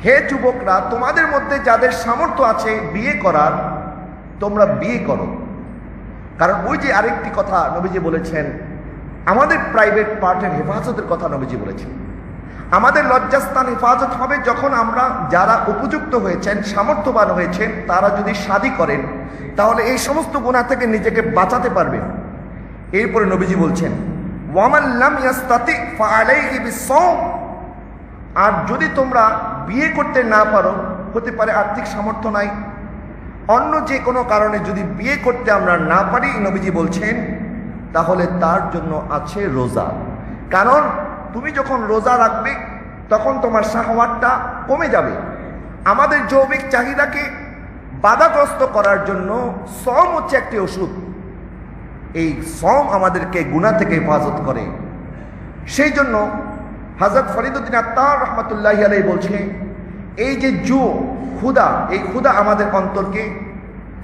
হে যুবকরা, তোমাদের মধ্যে যাদের সামর্থ্য আছে বিয়ে করার, তোমরা বিয়ে করো। কারণ ওই যে আরেকটি কথা নবীজি বলেছেন, আমাদের প্রাইভেট পার্টের হেফাজতের কথা নবীজি বলেছেন। আমাদের লজ্জাস্থান হেফাজত হবে যখন আমরা, যারা উপযুক্ত হয়েছেন, সামর্থ্যবান হয়েছেন, তারা যদি শাদী করেন, তাহলে এই সমস্ত গুনাহ থেকে নিজেকে বাঁচাতে পারবেন। এরপরে নবীজি বলছেন, ওয়ামান লাম ইয়াস্তাতি ফাআলাইহি বিস-সাওম। আর যদি তোমরা বিয়ে করতে না পারো, হতে পারে আর্থিক সামর্থ্য নাই, অন্য যে কোনো কারণে যদি বিয়ে করতে আমরা না পারি, নবীজি বলছেন, তাহলে তার জন্য আছে রোজা। কারণ তুমি যখন রোজা রাখবে, তখন তোমার শাহওয়াতটা কমে যাবে। আমাদের যৌবিক চাহিদাকে বাধাগ্রস্ত করার জন্য সওম হচ্ছে একটি ওষুধ। এই সওম আমাদেরকে গুনাহ থেকে হেফাজত করে। সেই জন্য হযরত ফরিদউদ্দীন আত্তার রাহমাতুল্লাহি আলাইহি বলছে, এই যে ক্ষুধা, এই ক্ষুধা আমাদের অন্তরকে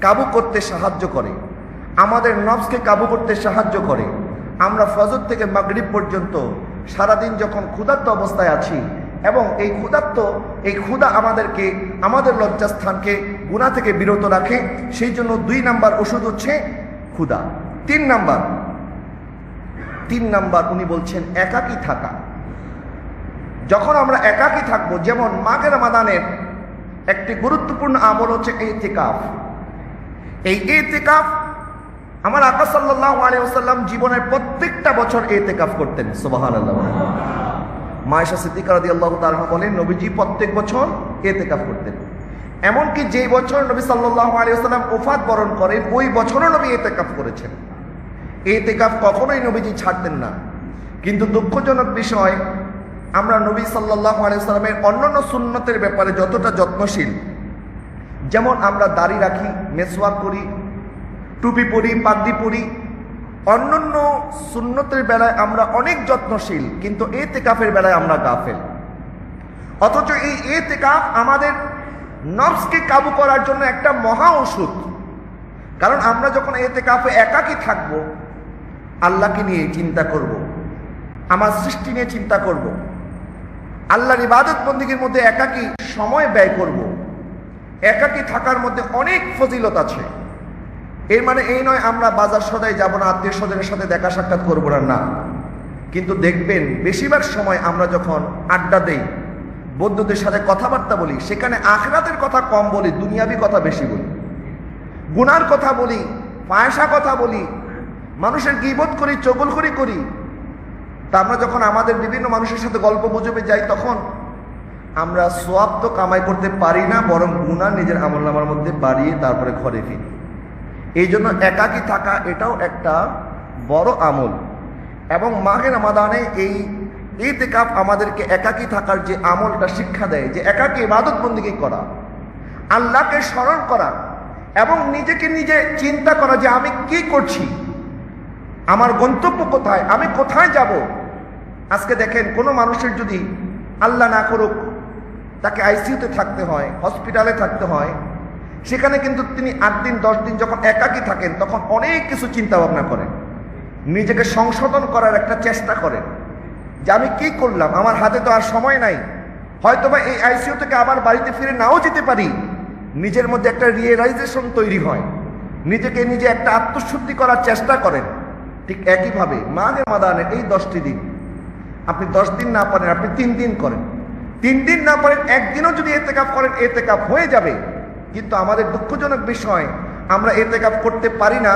কাবু করতে সাহায্য করে, আমাদের নফসকে কাবু করতে সাহায্য করে। আমরা ফজর থেকে মাগরিব পর্যন্ত সারাদিন যখন ক্ষুধার্ত অবস্থায় আছি, এবং এই ক্ষুধা আমাদেরকে, আমাদের লজ্জাস্থানকে গুনাহ থেকে বিরত রাখে। সেই জন্য 2 নাম্বার ওষুধ হচ্ছে ক্ষুধা। 3 নাম্বার উনি বলছেন একাকী থাকা। যখন আমরা একাকী থাকবো, যেমন মাঘে রমাদানের একটি গুরুত্বপূর্ণ আমল হচ্ছে ইতিকাফ। এই ইতিকাফ আমার আকা সাল্লাল্লাহু আলাইহি ওয়াসাল্লাম জীবনের প্রত্যেকটা বছর ইতিকাফ করতেন। সুবহানাল্লাহ। মা আয়েশা সিদ্দিকা রাদিয়াল্লাহু তাআলা বলেন নবীজি প্রত্যেক বছর ইতিকাফ করতেন। এমনকি যেই বছর নবী সাল্লাল্লাহু আলাইহি ওয়াসাল্লাম ওফাত বরণ করেন ওই বছরও নবী ইতিকাফ করেছেন। ইতিকাফ কখনোই নবীজি ছাড়তেন না। কিন্তু দুঃখজনক বিষয়, আমরা নবী সাল্লাল্লাহু আলাইহি ওয়াসাল্লামের অন্যান্য সুন্নতের ব্যাপারে যতটা যত্নশীল, যেমন আমরা দাড়ি রাখি, মেসওয়াক করি, টুপি পরি, পাগড়ি পরি, অন্যান্য সুন্নতের বেলায় আমরা অনেক যত্নশীল, কিন্তু ইতিকাফের বেলায় আমরা গাফেল। অথচ এই ইতিকাফ আমাদের নফসকে কাবু করার জন্য একটা মহা ওষুধ। কারণ আমরা যখন ইতিকাফে একাকী থাকব, আল্লাহকে নিয়ে চিন্তা করব, আমার সৃষ্টি নিয়ে চিন্তা করব, আল্লাহর ইবাদত বন্দেগীর মধ্যে একাকী সময় ব্যয় করব। একাকী থাকার মধ্যে অনেক ফজিলত আছে। এর মানে এই নয় আমরা বাজার সদাই যাব না, আত্মীয় স্বজনের সাথে দেখা সাক্ষাৎ করবো না। কিন্তু দেখবেন বেশিরভাগ সময় আমরা যখন আড্ডা দেই, বন্ধুদের সাথে কথাবার্তা বলি, সেখানে আখিরাতের কথা কম বলি, দুনিয়াবি কথা বেশি বলি, গুনার কথা বলি, ফায়সা কথা বলি, মানুষের গীবত করি, চগলখড়ি করি। তা আমরা যখন আমাদের বিভিন্ন মানুষের সাথে গল্প গুজবে যাই, তখন আমরা সোয়াব তো কামাই করতে পারি না, বরং গুনাহ নিজের আমলনামার মধ্যে বাড়িয়ে তারপরে ঘরে ফিরি। এই জন্য একাকী থাকা এটাও একটা বড় আমল। এবং মাহে রমাদানে এই ইতিকাফ আমাদেরকে একাকী থাকার যে আমলটা শিক্ষা দেয়, যে একাকী ইবাদত বন্দেগী করা, আল্লাহকে স্মরণ করা এবং নিজেকে নিজে চিন্তা করা যে আমি কি করছি, আমার গন্তব্য কোথায়, আমি কোথায় যাব। আজকে দেখেন কোনো মানুষের যদি আল্লাহ না করুক তাকে আইসিইউতে থাকতে হয়, হসপিটালে থাকতে হয়, সেখানে কিন্তু তিনি 8 দিন 10 দিন যখন একাকী থাকেন তখন অনেক কিছু চিন্তা ভাবনা করেন, নিজেকে সংশোধন করার একটা চেষ্টা করেন যে আমি কি করলাম, আমার হাতে তো আর সময় নাই, হয়তোবা এই আইসিইউ থেকে আবার বাড়িতে ফিরে নাও যেতে পারি। নিজের মধ্যে একটা রিয়েলাইজেশন তৈরি হয়, নিজেকে নিজে একটা আত্মশুদ্ধি করার চেষ্টা করেন। ঠিক একইভাবে মাহে রমাদানের এই 10টি দিন আপনি 10 দিন না পারেন, আপনি 3 দিন করেন, 3 দিন না পারেন, একদিনও যদি ইতিকাফ করেন ইতিকাফ হয়ে যাবে। কিন্তু আমাদের দুঃখজনক বিষয়, আমরা ইতিকাফ করতে পারি না।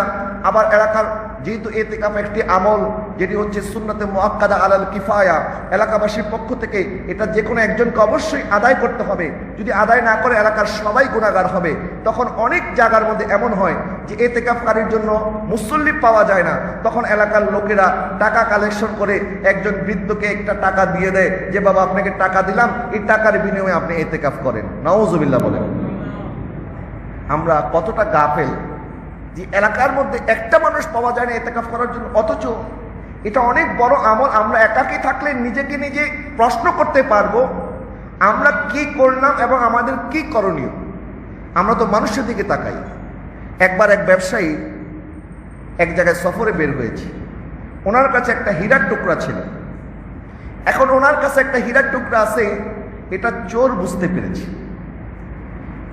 আবার এলাকার যেহেতু ইতিকাফ একটি আমল যেটি হচ্ছে সুন্নতে মুআক্কাদা আলাল কিফায়া, এলাকাবাসীর পক্ষ থেকে এটা যে কোনো একজনকে অবশ্যই আদায় করতে হবে। যদি আদায় না করে এলাকার সবাই গুনাহগার হবে। তখন অনেক জায়গার মধ্যে এমন হয় যে ইতিকাফকারীর জন্য মুসল্লি পাওয়া যায় না। তখন এলাকার লোকেরা টাকা কালেকশন করে একজন বৃদ্ধকে একটা টাকা দিয়ে দেয় যে বাবা আপনাকে টাকা দিলাম, এই টাকার বিনিময়ে আপনি ইতিকাফ করেন। নাউজুবিল্লাহ বলেন। আমরা কতটা গাফেল যে এলাকার মধ্যে একটা মানুষ পাওয়া যায় না ইতিকাফ করার জন্য, অথচ এটা অনেক বড় আমল। আমরা একাকী থাকলে নিজেকে নিজে প্রশ্ন করতে পারবো আমরা কি করলাম এবং আমাদের কি করণীয়। আমরা তো মানুষের দিকে তাকাই। একবার এক ব্যবসায়ী এক জায়গায় সফরে বের হয়েছে, ওনার কাছে একটা হীরার টুকরা ছিল। এখন ওনার কাছে একটা হীরার টুকরা আছে, এটা চোর বুঝতে পেরেছে।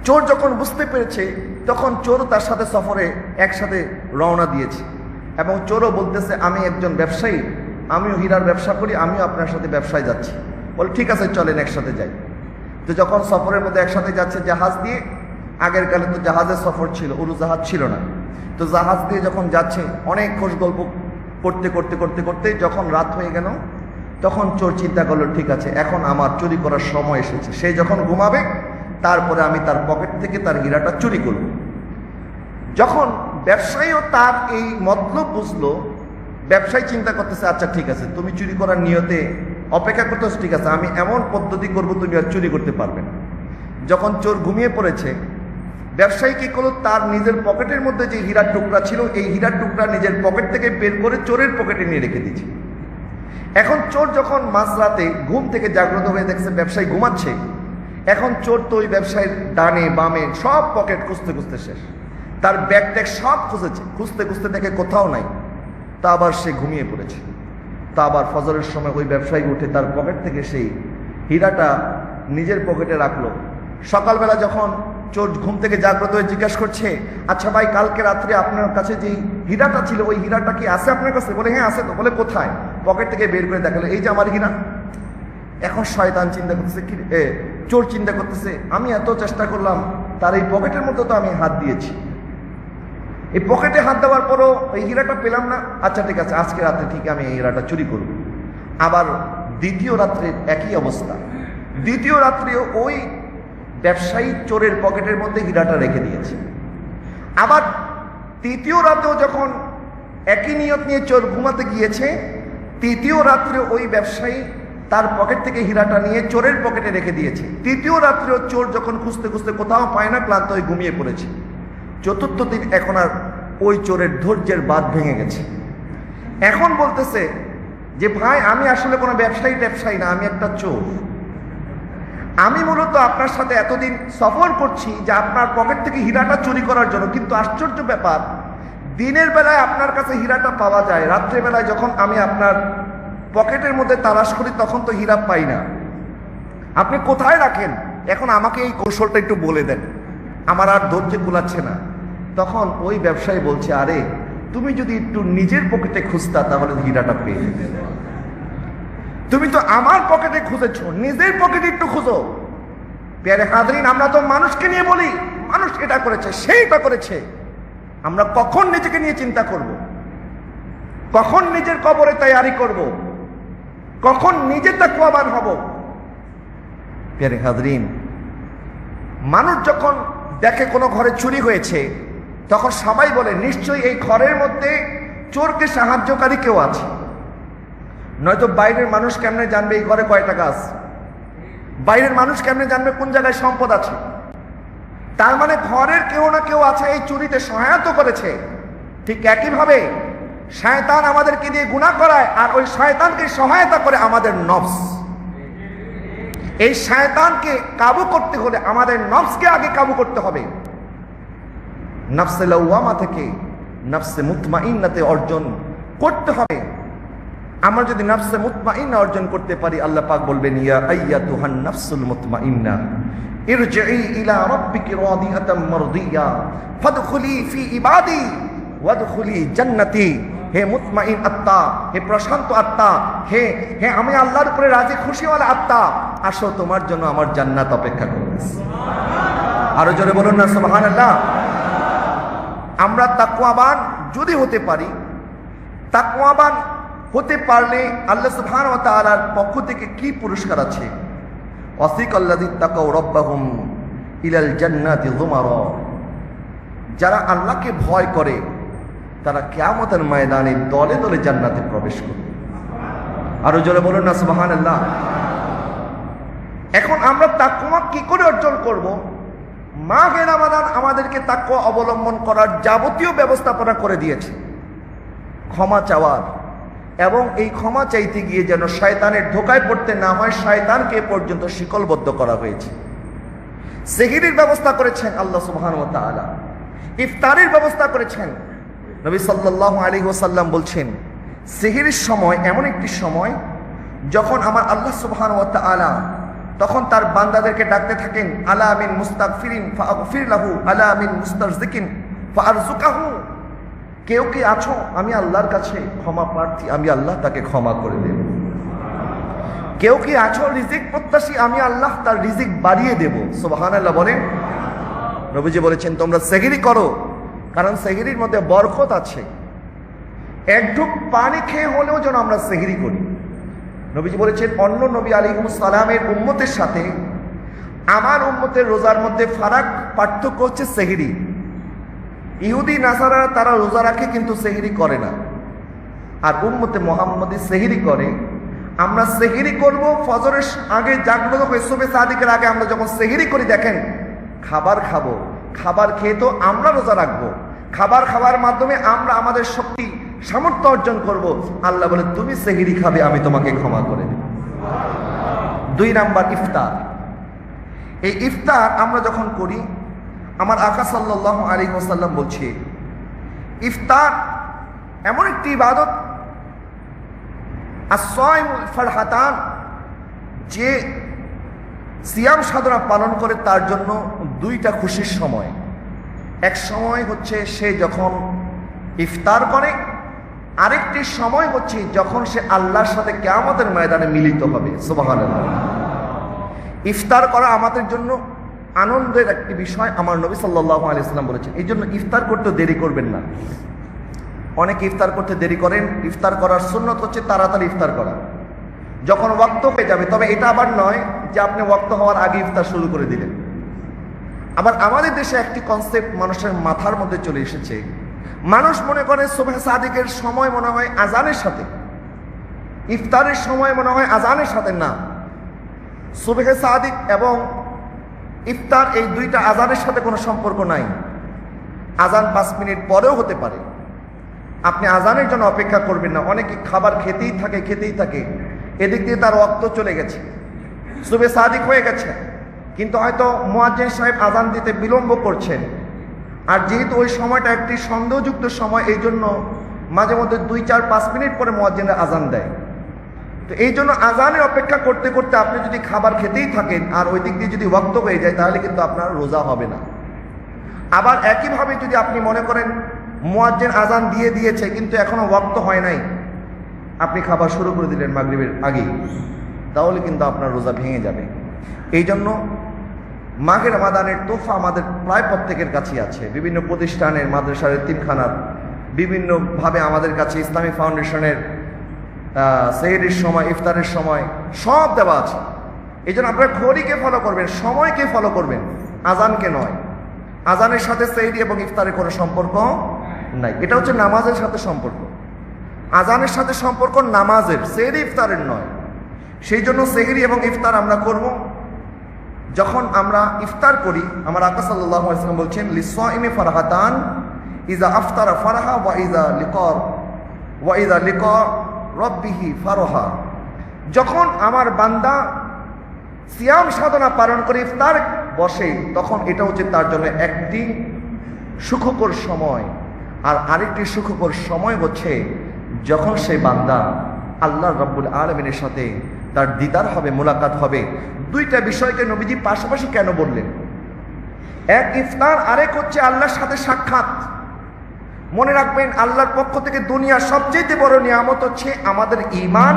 চোর যখন বুঝতে পেরেছে তখন চোর তার সাথে সফরে একসাথে রওনা দিয়েছে এবং চোরও বলতেছে আমি একজন ব্যবসায়ী, আমিও হীরার ব্যবসা করি, আমিও আপনার সাথে ব্যবসায় যাচ্ছি। বলে ঠিক আছে চলেন একসাথে যাই। তো যখন সফরের মধ্যে একসাথে যাচ্ছে জাহাজ দিয়ে, আগের কালে তো জাহাজের সফর ছিল, উড়োজাহাজ ছিল না, তো জাহাজ দিয়ে যখন যাচ্ছে অনেক খোঁজ গল্প করতে করতে করতে করতে যখন রাত হয়ে গেল তখন চোর চিন্তা করলো ঠিক আছে এখন আমার চুরি করার সময় এসেছে। সে যখন ঘুমাবে তারপরে আমি তার পকেট থেকে তার হীরাটা চুরি করব। যখন ব্যবসায়ীও তার এই মতলব বুঝলো, ব্যবসায়ী চিন্তা করতেছে আচ্ছা ঠিক আছে তুমি চুরি করার নিয়তে অপেক্ষা করতেছ, ঠিক আছে আমি এমন পদ্ধতি করবো তুমি আর চুরি করতে পারবে না। যখন চোর ঘুমিয়ে পড়েছে, ব্যবসায়ী কি করলো, তার নিজের পকেটের মধ্যে যে হীরার টুকরা ছিল এই হীরার টুকরা নিজের পকেট থেকে বের করে চোরের পকেটে নিয়ে রেখে দিয়েছে। এখন চোর যখন মাঝরাতে ঘুম থেকে জাগ্রত হয়ে দেখছে ব্যবসায়ী ঘুমাচ্ছে, এখন চোর তো ওই ব্যবসায়ীর ডানে বামে সব পকেট খুঁজতে খুঁজতে শেষ, তার ব্যাগ ট্যাগ সব খুঁজেছে, খুঁজতে খুঁজতে দেখে কোথাও নাই। তা আবার সে ঘুমিয়ে পড়েছে। তা আবার ফজরের সময় ওই ব্যবসায়ী উঠে তার পকেট থেকে সেই হীরাটা নিজের পকেটে রাখলো। সকালবেলা যখন চোর ঘুম থেকে জাগ্রত হয়ে জিজ্ঞাসা করছে আচ্ছা ভাই কালকে রাত্রে আপনার কাছে যেই হীরাটা ছিল ওই হীরাটা কি আছে আপনার কাছে? বলে হ্যাঁ আছে। তো বলে কোথায়? পকেট থেকে বের করে দেখালো এই যে আমার হীরা। এখন শয়তান চিন্তা করতেছে কি, চোর চিন্তা করতেছে আমি এত চেষ্টা করলাম তার এই পকেটের মধ্যে তো আমি হাত দিয়েছি, এই পকেটে হাত দেওয়ার পরও এই হীরাটা পেলাম না, আচ্ছা ঠিক আছে, আজকে রাতে ঠিক আমি এই হীরাটা চুরি করব। আবার দ্বিতীয় রাত্রে একই অবস্থা, দ্বিতীয় রাত্রেও ওই ব্যবসায়ী চোরের পকেটের মধ্যে হীরাটা রেখে দিয়েছে। আবার তৃতীয় রাতেও যখন একই নিয়ত নিয়ে চোর ঘুমাতে গিয়েছে, তৃতীয় রাত্রে ওই ব্যবসায়ী তার পকেট থেকে হীরাটা নিয়ে চোরের পকেটে রেখে দিয়েছে। তৃতীয় রাত্রেও চোর যখন খুঁজতে খুঁজতে কোথাও পায় না, ক্লান্ত হয়ে ঘুমিয়ে পড়েছে। চতুর্থ দিন এখন আর ওই চোরের ধৈর্যের বাঁধ ভেঙে গেছে। এখন বলতেছে যে ভাই, আমি আসলে কোনো ব্যবসায়ী না, আমি একটা চোর। আমি মূলত আপনার সাথে এতদিন সফর করছি যে আপনার পকেট থেকে হীরাটা চুরি করার জন্য, কিন্তু আশ্চর্য ব্যাপার, দিনের বেলায় আপনার কাছে হীরাটা পাওয়া যায়, রাত্রেবেলায় যখন আমি আপনার পকেটের মধ্যে তালাশ করি তখন তো হীরা পাই না। আপনি কোথায় রাখেন? এখন আমাকে এই কৌশলটা একটু বলে দেন, আমার আর ধৈর্য কুলাচ্ছে না। তখন ওই ব্যবসায়ী বলছে, আরে তুমি যদি একটু নিজের পকেটে খুঁজতা তাহলে হীরাটা পেয়ে যেতে। তুমি তো আমার পকেটে খুঁজেছো, নিজের পকেটে একটু খুঁজো। প্যারে হাজরিন, আমরা তো মানুষকে নিয়ে বলি মানুষ এটা করেছে সেইটা করেছে। আমরা কখন নিজেকে নিয়ে চিন্তা করব? কখন নিজের কবরে তৈয়ারি করব? কখন নিজে তাকওয়াবান হব? প্যারে হাজরিন, মানুষ যখন দেখে কোনো ঘরে চুরি হয়েছে তখন সবাই বলে নিশ্চয়ই এই ঘরের মধ্যে চোরকে সাহায্যকারী কেউ আছে, নয়তো বাইরের মানুষ কেমনে জানবে এই ঘরে কয় টাকা আছে? বাইরের মানুষ কেমনে জানবে কোন জায়গায় সম্পদ আছে? তার মানে ঘরের কেউ না কেউ আছে এই চুরিতে সহায়তা করেছে। ঠিক একইভাবে শয়তান আমাদেরকে দিয়ে গুনাহ করায়, আর ওই শয়তানকে সহায়তা করে আমাদের নফস। এই শয়তানকে কাবু করতে হলে আমাদের নফসকে আগে কাবু করতে হবে। নফসে লাওয়ামা থেকে নফসে মুতমাইন্নাতে অর্জন করতে হবে। আমরা যদি নফসে মুতমাইন্না অর্জন করতে পারি, আল্লাহ পাক বলবেন, ইয়া আইয়াতুহান নাফসুল মুতমাইন্না ইরজিই ইলা রাব্বিকি রাদিয়াতাম মারদিয়া ফাদখুলি ফি ইবাদি ওয়াদখুলি জান্নাতি। হে মুতমাইন আত্মা, হে প্রশান্ত আত্মা, হে হে আমি আল্লাহর উপরে রাজি খুশিওয়ালা আত্মা, আসো তোমার জন্য আমার জান্নাত অপেক্ষা করতেছে। আরো জোরে বলুন না সুবহানাল্লাহ। আমরা তাকওয়াবান যদি হতে পারি, তাকওয়াবান হতে পারলে আল্লাহ সুবহানাহু ওয়া তাআলার পক্ষ থেকে কি পুরস্কার আছে? ওয়াসিকাল্লাযিনা তাকাউ রাব্বাহুম ইলাল জান্নাতি যুমারা। যারা আল্লাহকে ভয় করে তারা কিয়ামতের ময়দানে দলে দলে জান্নাতে প্রবেশ করবে। আরো জোরে বলুন না সুবহানাল্লাহ। এখন আমরা তাকওয়া কি করে অর্জন করব? মাহে রমাদান আমাদেরকে তাকওয়া অবলম্বন করার যাবতীয় ব্যবস্থাপনা করে দিয়েছে, ক্ষমা চাওয়ার, এবং এই ক্ষমা চাইতে গিয়ে যেন শয়তানের ধোকায় পড়তে না হয়, শয়তানকে পর্যন্ত শিকলবদ্ধ করা হয়েছে। সেহরির ব্যবস্থা করেছেন আল্লাহ সুবহানাহু ওয়া তাআলা, ইফতারের ব্যবস্থা করেছেন। নবী সাল্লাল্লাহু আলাইহি ওয়াসাল্লাম বলছেন, সেহরির সময় এমন একটি সময় যখন আমার আল্লাহ সুবহানাহু ওয়া তাআলা তখন তার বান্দাদেরকে ডাকতে থাকেন, আলা মিন মুস্তাগফিরিন ফাগফির লাহু, আলা মিন মুস্তারজিকিন ফারজুকাহু। কেউ কি আছো আমি আল্লাহর কাছে ক্ষমা প্রার্থী, আমি আল্লাহ তাকে ক্ষমা করে দেব। কেউ কি আছো রিজিক প্রত্যাশী, আমি আল্লাহ তার রিজিক বাড়িয়ে দেব। সুবহানাল্লাহ বলেন। নবীজি বলেছেন, তোমরা সেহরি করো, কারণ সেহরির মধ্যে বরকত আছে। এক ঢুক পানি খেয়ে হলেও যেন আমরা সেহরি করি। নবীজি বলেছেন, অন্য নবী আলাইহিস সালামের উম্মতের সাথে আমার উম্মতের রোজার মধ্যে পার্থক্য হচ্ছে সেহরি। ইহুদি নাসারা তারা রোজা রাখে কিন্তু সেহরি করে না, আর উম্মতে মুহাম্মদী সেহরি করে। আমরা সেহরি করব ফজরের আগে, জাগ্রত হয়ে সুবহে সাদিকের আগে আমরা যখন সেহরি করি, দেখেন খাবার খাবো, খাবার খেয়ে তো আমরা রোজা রাখবো, খাবার খাওয়ার মাধ্যমে আমরা আমাদের শক্তি সামর্থ্য অর্জন করব। আল্লাহ বলে, তুমি সেহরি খাবে, আমি তোমাকে ক্ষমা করে দেব। 2 নাম্বার ইফতার। এই ইফতার আমরা যখন করি, আমার আকা সাল্লাল্লাহু আলাইহি ওয়াসাল্লাম বলছে, ইফতার এমন একটি ইবাদত, as-সাইমুল ফারহাতান, যে সিয়াম সাধনা পালন করে তার জন্য 2টা খুশির সময়। এক সময় হচ্ছে সে যখন ইফতার করে, আরেকটি সময় হচ্ছে যখন সে আল্লাহর সাথে কিয়ামতের ময়দানে মিলিত হবে। সুবহানাল্লাহ। ইফতার করা আমাদের জন্য আনন্দের একটি বিষয় আমার নবী সাল্লাল্লাহু আলাইহি ওয়াসাল্লাম বলেছেন। এই জন্য ইফতার করতে দেরি করবেন না। অনেকে ইফতার করতে দেরি করেন। ইফতার করার সুন্নত হচ্ছে তাড়াতাড়ি ইফতার করা, যখন ওয়াক্ত হয়ে যাবে। তবে এটা আবার নয় যে আপনি ওয়াক্ত হওয়ার আগে ইফতার শুরু করে দিলেন। আবার আমাদের দেশে একটি কনসেপ্ট মানুষের মাথার মধ্যে চলে এসেছে। মানুষ মনে করে সুবহে সাদিকের সময় মনে হয় আজানের সাথে, ইফতারের সময় মনে হয় আজানের সাথে। না, সুবহে সাদিক এবং ইফতার এই দুইটা আজানের সাথে কোনো সম্পর্ক নাই। আজান 5 মিনিট পরেও হতে পারে। আপনি আজানের জন্য অপেক্ষা করবেন না। অনেকে খাবার খেতেই থাকে, এদিক দিয়ে তার ওয়াক্ত চলে গেছে, সুবহে সাদিক হয়ে গেছে, কিন্তু হয়তো মুয়াজ্জিন সাহেব আজান দিতে বিলম্ব করছেন। আর যেহেতু ওই সময়টা একটি সন্দেহযুক্ত সময়, এই জন্য মাঝে মধ্যে 2, 4, 5 মিনিট পরে মুয়াজ্জিনরা আজান দেয়। তো এই জন্য আজানের অপেক্ষা করতে করতে আপনি যদি খাবার খেতেই থাকেন আর ওই দিক দিয়ে যদি ওয়াক্ত হয়ে যায়, তাহলে কিন্তু আপনার রোজা হবে না। আবার একইভাবে যদি আপনি মনে করেন মুয়াজ্জিন আজান দিয়ে দিয়েছে কিন্তু এখনো ওয়াক্ত হয় নাই, আপনি খাবার শুরু করে দিলেন মাগরিবের আগেই, তাহলে কিন্তু আপনার রোজা ভেঙে যাবে। এই জন্য মাহে রমাদানের তোহফা আমাদের প্রায় প্রত্যেকের কাছেই আছে। বিভিন্ন প্রতিষ্ঠানের, মাদ্রাসার, এতিমখানার, বিভিন্নভাবে আমাদের কাছে ইসলামিক ফাউন্ডেশনের সেহরির সময়, ইফতারের সময় সব দেওয়া আছে। এই জন্য আপনারা ঘড়িকে ফলো করবেন, সময়কে ফলো করবেন, আজানকে নয়। আজানের সাথে সেহরি এবং ইফতারের কোনো সম্পর্ক নাই। এটা হচ্ছে নামাজের সাথে সম্পর্ক। আজানের সাথে সম্পর্ক নামাজের, সেহরি ইফতারের নয়। সেই জন্য সেহরি এবং ইফতার আমরা করব যখন আমরা ইফতার করি। আমার আকা সাল্লাল্লাহু আলাইহি ওয়াসাল্লাম বলছেন, লিসাইমি ফারহাতান, ইজা আফতারা ফারহা ওয়া ইজা লিকা রব্বিহি ফারহা। যখন আমার বান্দা সিয়াম সাধনা পালন করে ইফতার বসে, তখন এটা হচ্ছে তার জন্য একটি সুখকর সময়। আর আরেকটি সুখকর সময় হচ্ছে যখন সেই বান্দা আল্লাহ রাব্বুল আলামিনের সাথে তার দিদার হবে, মোলাকাত হবে। দুইটা বিষয়কে নবীজি পাশাপাশি কেন বললেন? এক ইফতার, আরেক হচ্ছে আল্লাহর সাথে সাক্ষাৎ। মনে রাখবেন, আল্লাহর পক্ষ থেকে দুনিয়ার সবচেয়ে বড় নিয়ামত হচ্ছে আমাদের ঈমান,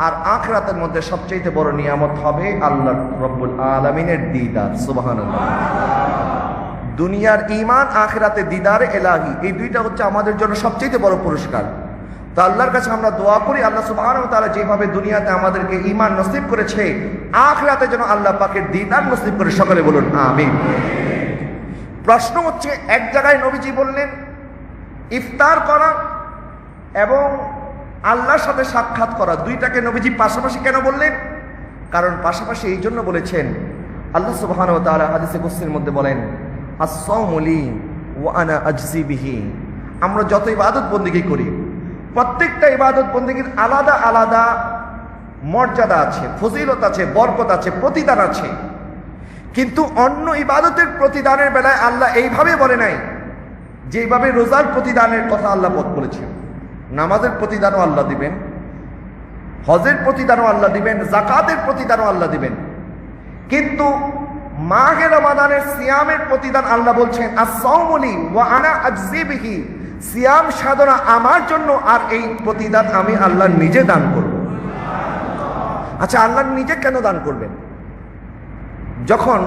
আর আখিরাতের মধ্যে সবচেয়ে বড় নিয়ামত হবে আল্লাহ রাব্বুল আলামিনের দিদার। সুবহানাল্লাহ। দুনিয়ার ঈমান, আখিরাতে দিদারে ইলাহি, এই দুইটা হচ্ছে আমাদের জন্য সবচেয়ে বড় পুরস্কার। তো আল্লাহর কাছে আমরা দোয়া করি, আল্লাহ সুবহানাহু ওয়া তাআলা যেভাবে দুনিয়াতে আমাদেরকে ঈমান নসিব করেছে, আখিরাতে যেন আল্লাহ পাকের দিদার নসিব করে। সকলে বলুন আমিন। প্রশ্ন হচ্ছে, এক জায়গায় নবীজি বললেন ইফতার করা এবং আল্লাহর সাথে সাক্ষাৎ করা, দুইটাকে নবীজি পাশাপাশি কেন বললেন? কারণ পাশাপাশি এই জন্য বলেছেন, আল্লাহ সুবহানাহু ওয়া তাআলা হাদিসে কুদসির মধ্যে বলেন, আস-সাওমু লি ওয়া আনা আজজি বিহি। আমরা যত ইবাদত বন্দেগী করি, প্রত্যেকটা ইবাদত বন্দেগীর আলাদা আলাদা মর্যাদা আছে, ফজিলত আছে, বরকত আছে, প্রতিদান আছে। কিন্তু অন্য ইবাদতের প্রতিদানের বেলায় আল্লাহ এইভাবে বলে নাই যেভাবে রোজার প্রতিদানের কথা আল্লাহ বলেছেন। নামাজের প্রতিদানও আল্লাহ দিবেন, হজের প্রতিদানও আল্লাহ দিবেন, যাকাতের প্রতিদানও আল্লাহ দিবেন। কিন্তু মাহে রমাদানের সিয়ামের প্রতিদান আল্লাহ বলছেন, আস-সাওমু লি ওয়া আনা আজজি বিহি। সিয়াম সাধনা আমার জন্য, আর এই প্রতিদান আমি আল্লাহ নিজে দান করব। আচ্ছা, আল্লাহ নিজে কেন দান করবেন? যখন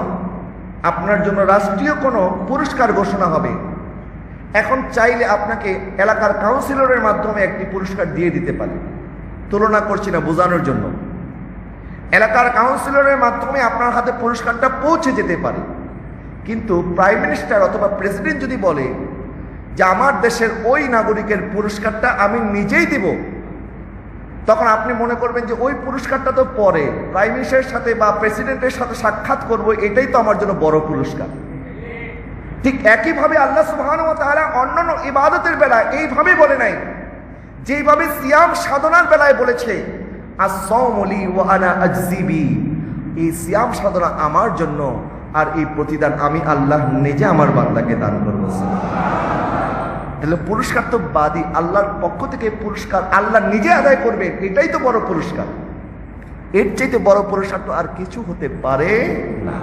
আপনার জন্য রাষ্ট্রীয় কোনো পুরস্কার ঘোষণা হবে, এখন চাইলে আপনাকে এলাকার কাউন্সিলরের মাধ্যমে একটি পুরস্কার দিয়ে দিতে পারে। তুলনা করছি না, বোঝানোর জন্য। এলাকার কাউন্সিলরের মাধ্যমে আপনার হাতে পুরস্কারটা পৌঁছে যেতে পারে। কিন্তু প্রাইম মিনিস্টার অথবা প্রেসিডেন্ট যদি বলে যে আমার দেশের ওই নাগরিকের পুরস্কারটা আমি নিজেই দিব, তখন আপনি মনে করবেন যে ওই পুরস্কারটা তো পরে প্রাইম মিনিস্টারের সাথে বা প্রেসিডেন্টের সাথে সাক্ষাৎ করব, এটাই তো আমার জন্য বড় পুরস্কার। ঠিক একইভাবে আল্লাহ সুবহানাহু ওয়া তাআলা অন্যান্য ইবাদতের বেলায় এইভাবে বলে নাই, যেইভাবে সিয়াম সাধনার বেলায় বলেছে, আস-সাওমু লি ওয়া আনা আজজি বিহি। এই সিয়াম সাধনা আমার জন্য, আর এই প্রতিদান আমি আল্লাহ নিজে আমার বান্দাকে দান করব। তাহলে পুরস্কার তো বাদী, আল্লাহর পক্ষ থেকে পুরস্কার আল্লাহ নিজে আদায় করবেন, এটাই তো বড় পুরস্কার। এর চাইতে বড় পুরস্কার তো আর কিছু হতে পারে না।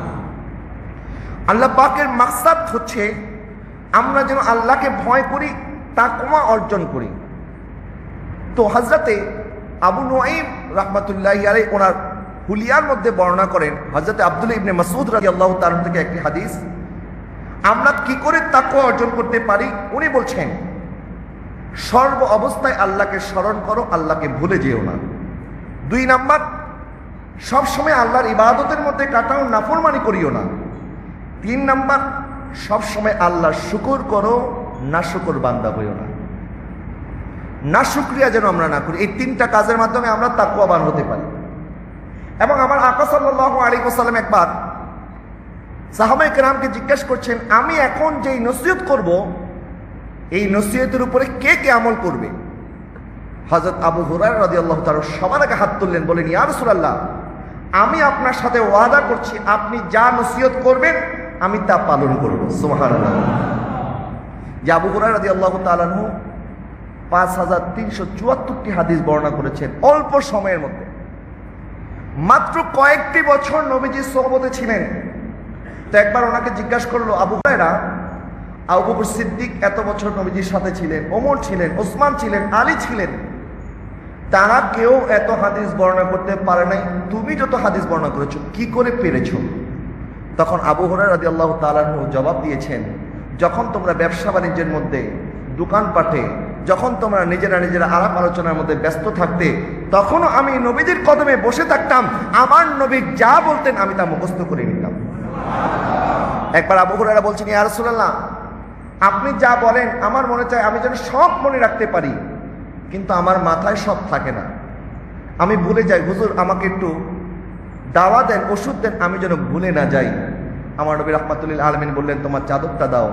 আল্লাহ পাকের মাকসাদ হচ্ছে আমরা যেন আল্লাহকে ভয় করি, তাকওয়া অর্জন করি। তো হযরতে আবু নুআইম রাহমাতুল্লাহি আলাইহি ওনার হুলিয়ার মধ্যে বর্ণনা করেন হযরত আব্দুল্লাহ ইবনে মাসউদ রাদিয়াল্লাহু তাআলা থেকে একটি হাদিস, আমরা কি করে তাকওয়া অর্জন করতে পারি? উনি বলছেন, সর্ব অবস্থায় আল্লাহকে স্মরণ করো, আল্লাহকে ভুলে যেও না। 2 নাম্বার, সবসময় আল্লাহর ইবাদতের মধ্যে কাটাও, নাফরমানি করিও না। 3 নাম্বার, সবসময় আল্লাহর শুকর করো, নাশুকর বান্দা হইও না। নাশুকরিয়া যেন আমরা না করি। এই 3টা কাজের মাধ্যমে আমরা তাকওয়াবান হতে পারি। এবং আমার আকা সাল্লাল্লাহু আলাইহি ওয়াসাল্লাম একবার সাহাবায়ে কেরামকে জিজ্ঞেস করছেন, আমি এখন যেই নসিহত করব, এই নসিহতের উপরে কে কে আমল করবে? হযরত আবু হুরায়রা রাদিয়াল্লাহু তাআলা সবার আগে হাত তুললেন, বলেন, ইয়া রাসূলুল্লাহ, আমি আপনার সাথে ওয়াদা করছি, আপনি যা নসিহত করবেন আমি তা পালন করব। সুবহানাল্লাহ। যে আবু হুরায়রা রাদিয়াল্লাহু তাআলা আনহু 5374টি হাদিস বর্ণনা করেছেন অল্প সময়ের মধ্যে। মাত্র কয়েকটি বছর নবীজির সোহবতে ছিলেন। তো একবার ওনাকে জিজ্ঞাসা করলো, আবু হুরায়রা, আবু বকর সিদ্দিক এত বছর নবীজির সাথে ছিলেন, ওমর ছিলেন, ওসমান ছিলেন, আলী ছিলেন, তারা কেউ এত হাদিস বর্ণনা করতে পারে নাই, তুমি যত হাদিস বর্ণনা করেছো, কি করে পেরেছো? তখন আবু হুরায়রা রাদিয়াল্লাহু তাআলা আনহু জবাব দিয়েছেন, যখন তোমরা ব্যবসা বাণিজ্যের মধ্যে, দোকানপাটে, যখন তোমরা নিজেরা আলাপ আলোচনার মধ্যে ব্যস্ত থাকতে, তখনও আমি নবীজির কদমে বসে থাকতাম, আমার নবী যা বলতেন আমি তা মুখস্থ করে নিতাম। একবার আবু হুরায়রা বলছেন, ইয়া রাসূলুল্লাহ, আপনি যা বলেন আমার মনে চায় আমি যেন সব মনে রাখতে পারি, কিন্তু আমার মাথায় সব থাকে না, আমি ভুলে যাই। হুজুর, আমাকে একটু দাওয়া দেন, ওষুধ দেন, আমি যেন ভুলে না যাই। আমার নবী রাহমাতুল লিল আলামিন বললেন, তোমার চাদরটা দাও।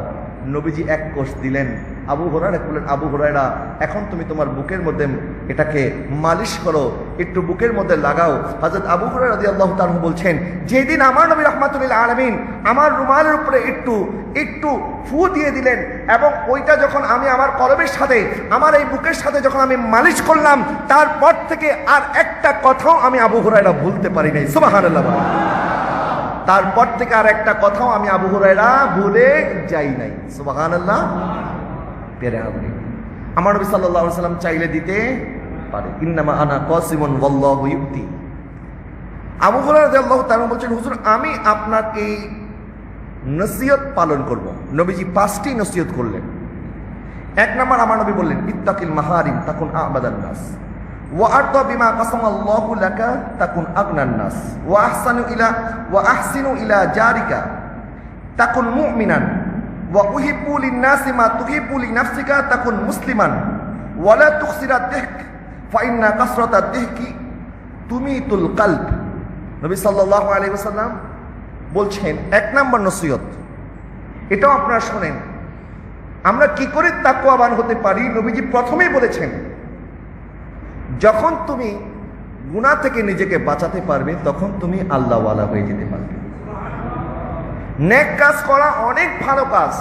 নবীজি 1 কোষ দিলেন। আবু হুরায়রা বললেন, আবু হুরায়রা, এখন তুমি তোমার বুকের মধ্যে এটাকে মালিশ করো, একটু বুকের মধ্যে লাগাও। হযরত আবু হুরায়রা রাদিয়াল্লাহু তাআলা বলছেন, যেদিন আমার নবী রাহমাতুল লিল আলামিন আমার রুমালের উপরে একটু ফু দিয়ে দিলেন, এবং ওইটা যখন আমি আমার কলবের সাথে, আমার এই বুকের সাথে যখন আমি মালিশ করলাম, তারপর থেকে আর একটা কথাও আমি আবু হুরায়রা ভুলতে পারি নাই। সুবহানাল্লাহ। তারপর থেকে আর একটা কথাও আমি আবু হুরায়রা ভুলে যাই নাই। সুবহানাল্লাহ। আমার নবী সাল্লাল্লাহু আলাইহি ওয়াসাল্লাম চাইলে দিতে পারে। ইন্নামা আনা কাসিমুন ওয়াল্লাহু ইউতি। আবু হুরায়রা রাদিয়াল্লাহু তাআলা বলেন, হুজুর, আমি আপনার এই নসিহত পালন করব। নবীজি 5টি নসিহত করলেন। 1 নাম্বার, আমার নবী বললেন, ইত্তাকিল মাহারিম তাকুন আবাদান নাস, ওয়া আরদা বিমা কাসামাল্লাহু লাকা তাকুন আগনান নাস, ওয়া আহসিনু ইলা জারিকা তাকুন মুমিনান, ওয়া উহিব্বু লিন-নাসি মা তুহিব্বু লিনাফসিকা তাকুন মুসলিমান, ওয়া লা তুখসিরা দিহক ফা ইন্না কাসরাতা দিহকি তুমিতুল কলব। নবী সাল্লাল্লাহু আলাইহি ওয়াসাল্লাম বলছেন, 1 নাম্বার নসিহত, এটাও আপনারা শোনেন, আমরা কি করে তাকওয়াবান হতে পারি। নবীজি প্রথমেই বলেছেন, যখন তুমি গুনাহ থেকে নিজেকে বাঁচাতে পারবে, তখন তুমি আল্লাহওয়ালা হয়ে যেতে পারবে। নেক কাজ করা অনেক ভালো কাজ,